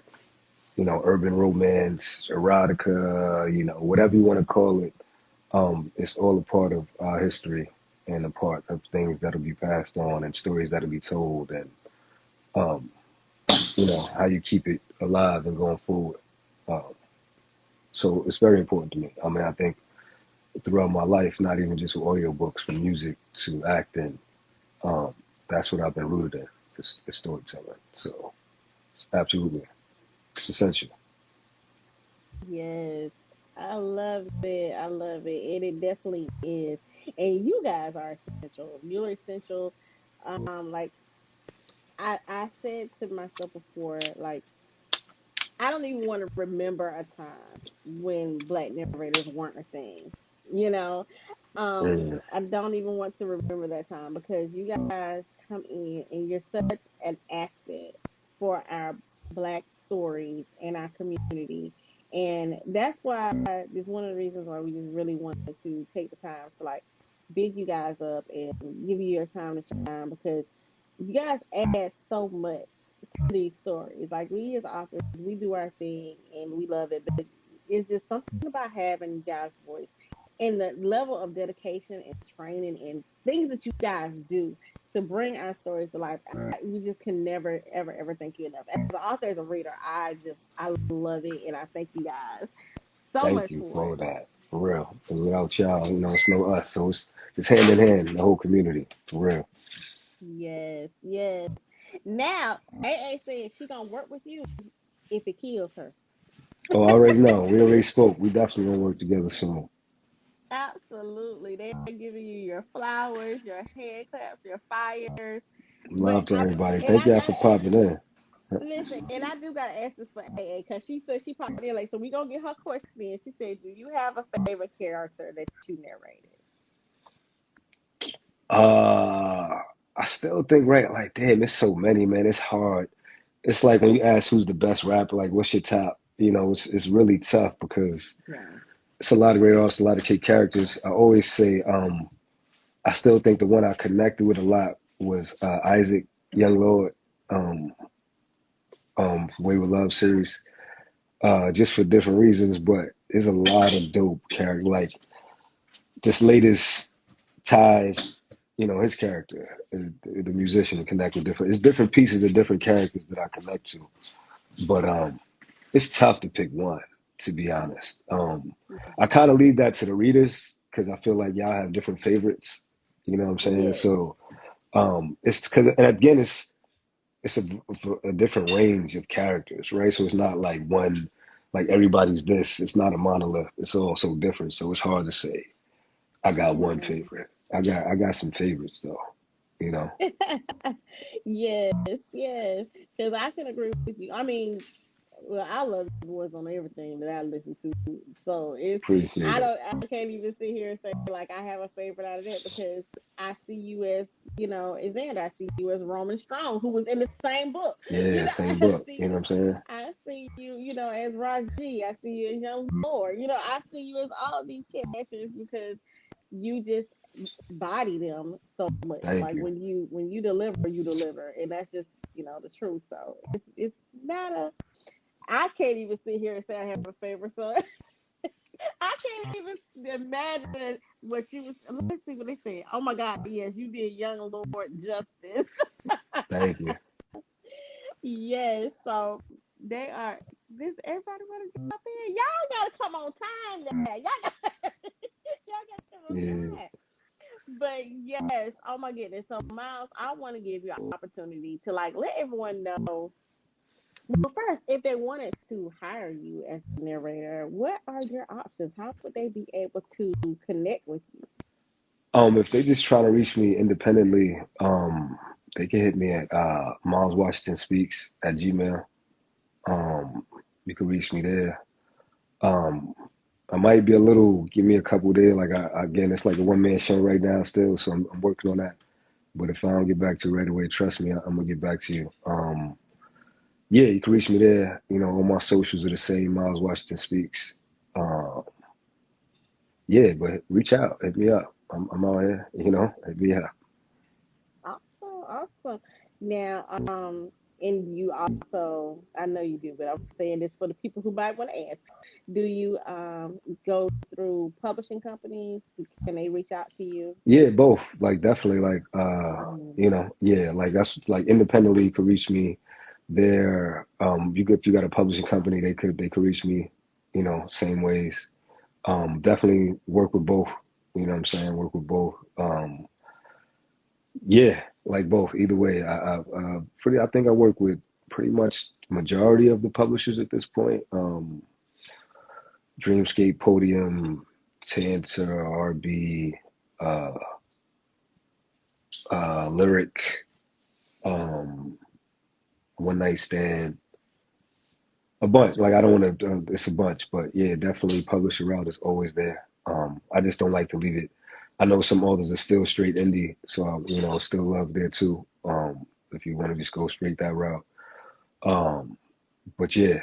urban romance, erotica, whatever you want to call it, it's all a part of our history and a part of things that'll be passed on and stories that'll be told and um, how you keep it alive and going forward. Um, so it's very important to me. I mean, I think throughout my life, not even just with audiobooks, from music to acting, um, that's what I've been rooted in, is storytelling. So it's absolutely, it's essential. Yes, I love it. I love it, and it definitely is. And you guys are essential. You're essential. Like I said to myself before, like I don't even want to remember a time when Black narrators weren't a thing. You know, Mm. I don't even want to remember that time because you guys come in and you're such an asset for our Black stories and our community. And that's why it's one of the reasons why we just really wanted to take the time to like big you guys up and give you your time to shine because you guys add so much to these stories. Like we as authors, we do our thing and we love it, but it's just something about having you guys' voice and the level of dedication and training and things that you guys do to bring our stories to life. We just can never, ever, ever thank you enough. As an author, as a reader, I love it and I thank you guys so Thank much you for for all it. that. For real. And without y'all, it's no us. So it's hand in hand, the whole community. For real. Yes, yes. Now, AA said she gonna work with you if it kills her. Oh, I already know. We already spoke. We definitely gonna work together soon. Absolutely. They're giving you your flowers, your hand claps, your fires. But Love to I everybody. and Thank I y'all for gotta ask popping in. listen, and I do gotta ask this for AA because she said she popped in late. So we gonna get her question in. She said, do you have a favorite character that you narrated? I still think, right, like, damn, it's so many, man. It's hard. It's like when you ask who's the best rapper, like, what's your top? It's really tough because Yeah. it's a lot of great artists, a lot of key characters. I always say, I still think the one I connected with a lot was Isaac Young Lord, um, Wayward Love series, just for different reasons. But there's a lot of dope character, like this latest ties. His character, the musician, connect with different. It's different pieces of different characters that I connect to. But it's tough to pick one, to be honest. I kind of leave that to the readers because I feel like y'all have different favorites. You know what I'm saying? Yes. So it's because, and again, it's a different range of characters, right? So it's not like one, like everybody's this. It's not a monolith. It's all so different. So it's hard to say. I got one Right. favorite. I got some favorites though. You know, Yes, yes. Because I can agree with you. I mean, well, I love the boys on everything that I listen to. So appreciate it. I can't even sit here and say like I have a favorite out of that because I see you as, as Xander. I see you as Roman Strong, who was in the same book. Yeah, same I book. see You know you, what I'm saying? I see you, as Raji. I see you as Young Lord. I see you as all of these characters because you just body them so much. Thank Like you. when you deliver, and that's just the truth. So it's not a. I can't even sit here and say I have a favorite. So I can't even imagine what you was. Let's see what they said. Oh my God, yes, you did Young Lord justice. Thank you. Yes, so they are. This everybody want to jump in. Y'all gotta come on time now. Y'all gotta come on Yeah. time. But yes, oh my goodness. So Miles, I want to give you an opportunity to like let everyone know. Well, first, if they wanted to hire you as a narrator, what are your options? How would they be able to connect with you? If they just try to reach me independently, they can hit me at Miles Washington Speaks at Gmail. Um, you can reach me there. Um, I might be a little, give me a couple there. Like again, it's like a one man show right now still, so I'm working on that. But if I don't get back to you right away, trust me, I'm gonna get back to you. Yeah, you can reach me there. All my socials are the same. Miles Washington Speaks. Uh, yeah, but reach out, hit me up. I'm out here. Hit me up. Awesome, awesome. Now, and you also, I know you do, but I'm saying this for the people who might want to ask. Do you go through publishing companies? Can they reach out to you? Yeah, both. Like definitely like Mm. yeah, like that's like independently you could reach me there. If you got a publishing company, they could reach me, same ways. Definitely work with both. You know what I'm saying? Work with both. Yeah, like both. Either way. I think I work with pretty much majority of the publishers at this point. Dreamscape, Podium, Tantor, RB, uh Lyric, um, One Night Stand, a bunch. Like I don't want to. It's a bunch, but yeah, definitely publisher route is always there. I just don't like to leave it. I know some authors are still straight indie, so still love there too. If you want to just go straight that route. Um, but yeah,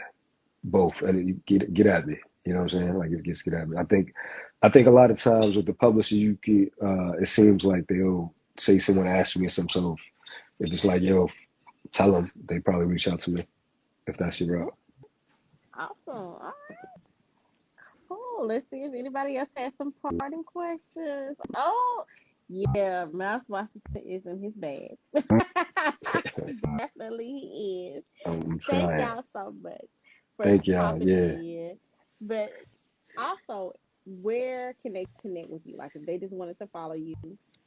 both, and you get at me. You know what I'm saying? Like it gets get at me. I think a lot of times with the publisher, you get it seems like they'll say someone asked me some sort of if it's like yo, tell them they probably reach out to me if that's your route. Awesome. All right, cool. Let's see if anybody else has some parting questions. Oh, yeah, Mouse Washington is in his bag. Definitely he is. I'm Thank trying. y'all so much for Thank y'all. popping Yeah, in. But also, where can they connect with you? Like if they just wanted to follow you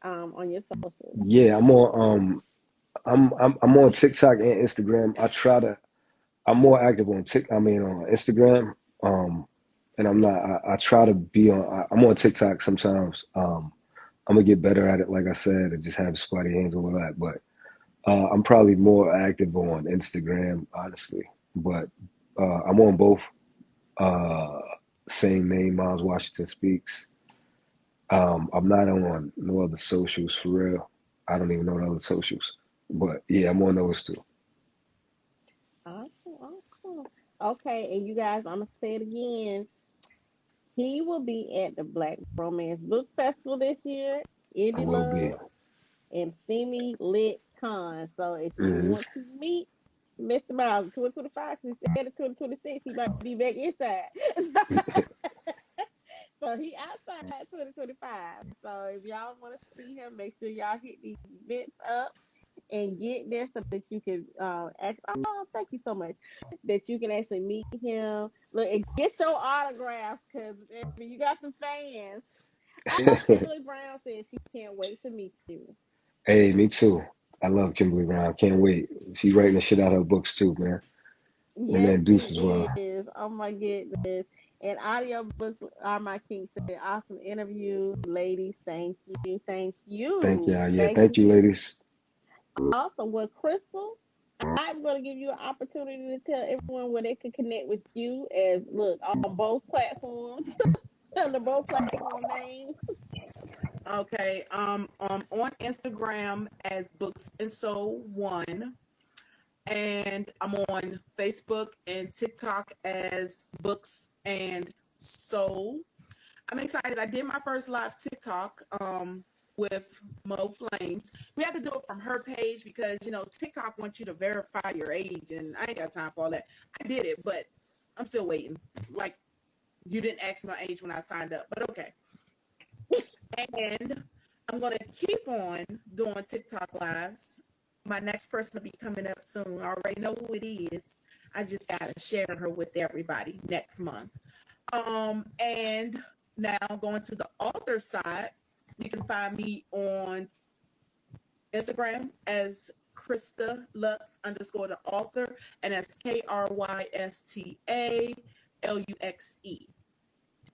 on your socials. yeah. I'm on TikTok and Instagram. I'm more active on on Instagram. And I'm not. I try to be on. I'm on TikTok sometimes. I'm gonna get better at it, like I said, and just have spotty hands all of that. But I'm probably more active on Instagram, honestly. But I'm on both. Uh, Same name, Miles Washington Speaks. I'm not on no other socials for real. I don't even know the other socials. But yeah, I'm on those two. Awesome, awesome. Okay, and you guys, I'm gonna say it again. He will be at the Black Romance Book Festival this year, I Indie will be. Love, and Semi Lit Con. So if you Hmm. want to meet Mr. Miles 2025, he said it 2026, he might be back inside. So he outside 2025. So if y'all want to see him, make sure y'all hit these events up and get there so that you can actually. Oh, thank you so much. That you can actually meet him. Look and get your autographs because you got some fans. I know Kimberly Brown said she can't wait to meet you. Hey, me too. I love Kimberly Brown. Can't wait. She's writing the shit out of her books too, man. My Yes, man Deuce as she well. is. Oh my goodness. And audiobooks are my king. Said awesome interview, ladies. Thank you. Thank Thank you. y'all. Yeah, Thank thank you, you. ladies. Awesome. Well, Crystal, I'm going to give you an opportunity to tell everyone where they can connect with you as look on both platforms, under both platform names. Okay. On Instagram as Books and Soul One, and I'm on Facebook and TikTok as Books and Soul. I'm excited. I did my first live TikTok with Mo Flames. We have to do it from her page because TikTok wants you to verify your age, and I ain't got time for all that. I did it, but I'm still waiting. Like you didn't ask my age when I signed up, but okay. And I'm gonna keep on doing TikTok lives. My next person will be coming up soon. I already know who it is. I just gotta share her with everybody next month. And now going to the author side, you can find me on Instagram as Krista Lux underscore the author, and that's KRYSTA LUXE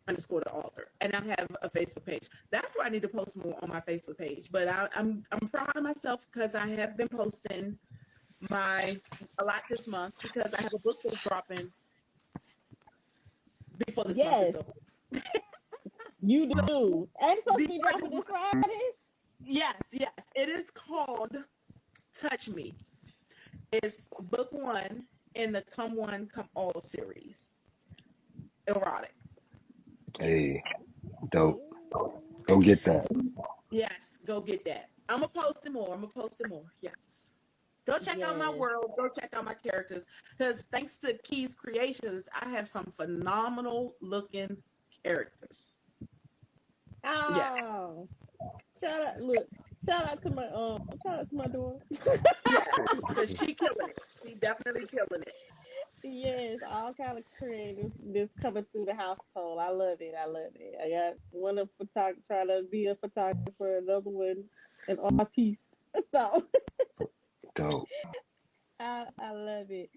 underscore the author. And I have a Facebook page. That's where I need to post more on my Facebook page. But I'm proud of myself because I have been posting a lot this month because I have a book that's dropping before this month is Yes, over. you do. And it's supposed to be Before dropping this Friday. yes. It is called Touch Me. It's book one in the Come One, Come All series. Erotic. Hey, Yes. dope. Go get that. Yes. Go get that. I'm going to post it more. Yes. Go check out my Yes. world. Go check out my characters. Because thanks to Key's Creations, I have some phenomenal looking characters. Yeah. Oh, shout out! Look, shout out to my daughter. Yeah. Because she killing it. She definitely killing it. Yes, all kind of creative this coming through the household. I love it. I love it. I got one of trying to be a photographer, another one an artiste. So Dope. I love it.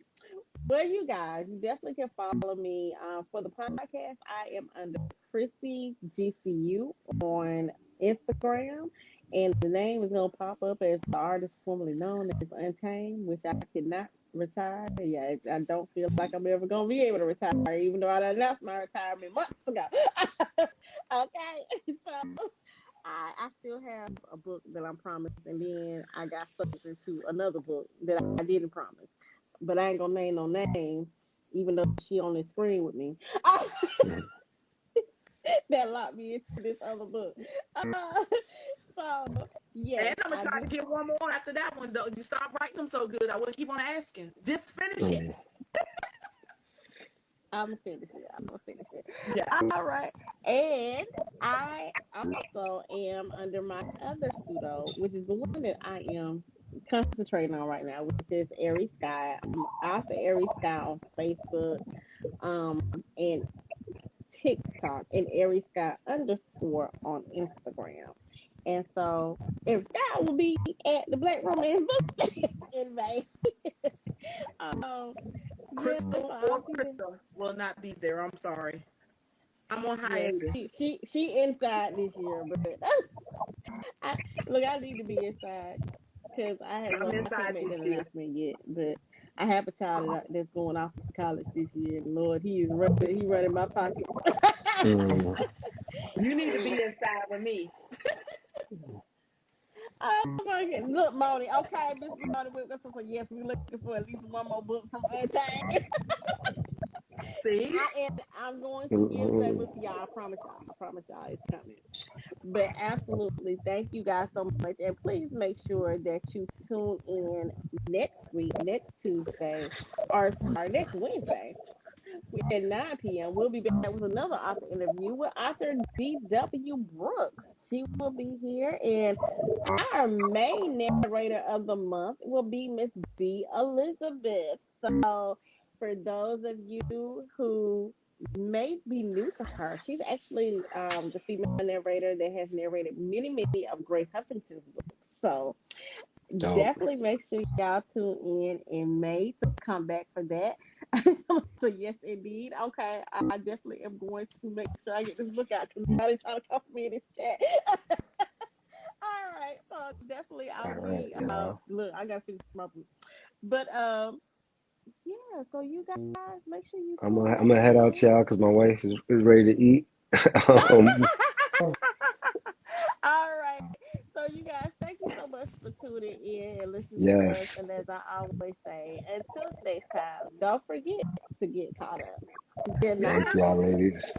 Well, you guys, you definitely can follow me for the podcast. I am under Krissy GCU on Instagram, and the name is gonna pop up as the artist formerly known as Untamed, which I cannot retire. Yeah, I don't feel like I'm ever gonna be able to retire, even though I announced my retirement months ago. Okay, so I still have a book that I'm promised, and then I got sucked into another book that I didn't promise, but I ain't gonna name no names. even though she on the screen with me. That locked me into this other book. So yes, And I'm gonna I try do. to get one more after that one though. You stop writing them so good. I will keep on asking. Just finish it. I'm gonna finish it. I'm gonna finish it. Yeah. All right. And I also am under my other pseudo, which is the one that I am concentrating on right now, which is Airy Sky. I'm author Airy Sky on Facebook, and TikTok, and Airy Sky underscore on Instagram. And so Airy Sky will be at the Black Romance Book Fest in May. um, yeah, so Crystal I'll or be there. Crystal will not be there. I'm sorry. I'm on Yeah, hiatus. she inside this year, but I look, I need to be inside because I'm I can't inside make this that year. announcement yet, but I have a child that's going off to college this year. And Lord, he running my pockets. You need to be inside with me. Oh my God. Look, Moni. Okay, Miss Moni, we're going to say yes, we're looking for at least one more book from Untamed. See? I'm going to get in touch with y'all. I promise y'all. I promise y'all it's coming. But absolutely, thank you guys so much. And please make sure that you tune in next week, next Tuesday, or sorry, next Wednesday at 9 p.m. We'll be back with another author interview with author D.W. Brooks. She will be here, and our main narrator of the month will be Miss B. Elizabeth. So, for those of you who may be new to her, she's actually the female narrator that has narrated many of Grace Huffington's books. So, Dope. definitely make sure y'all tune in May to come back for that. So yes, indeed. Okay, I definitely am going to make sure I get this book out because somebody trying to call me in this chat. All right, so definitely All I'll right, be. y'all. Look, I gotta finish my book, but yeah. So you guys make sure you tune I'm back gonna head out, in. y'all, because my wife is ready to eat. um, All right. So you guys, thank you so much for tuning in and listening to us. yes. And as I always say, until next time, don't forget to get caught up. Good Good Thank night. y'all, night. ladies.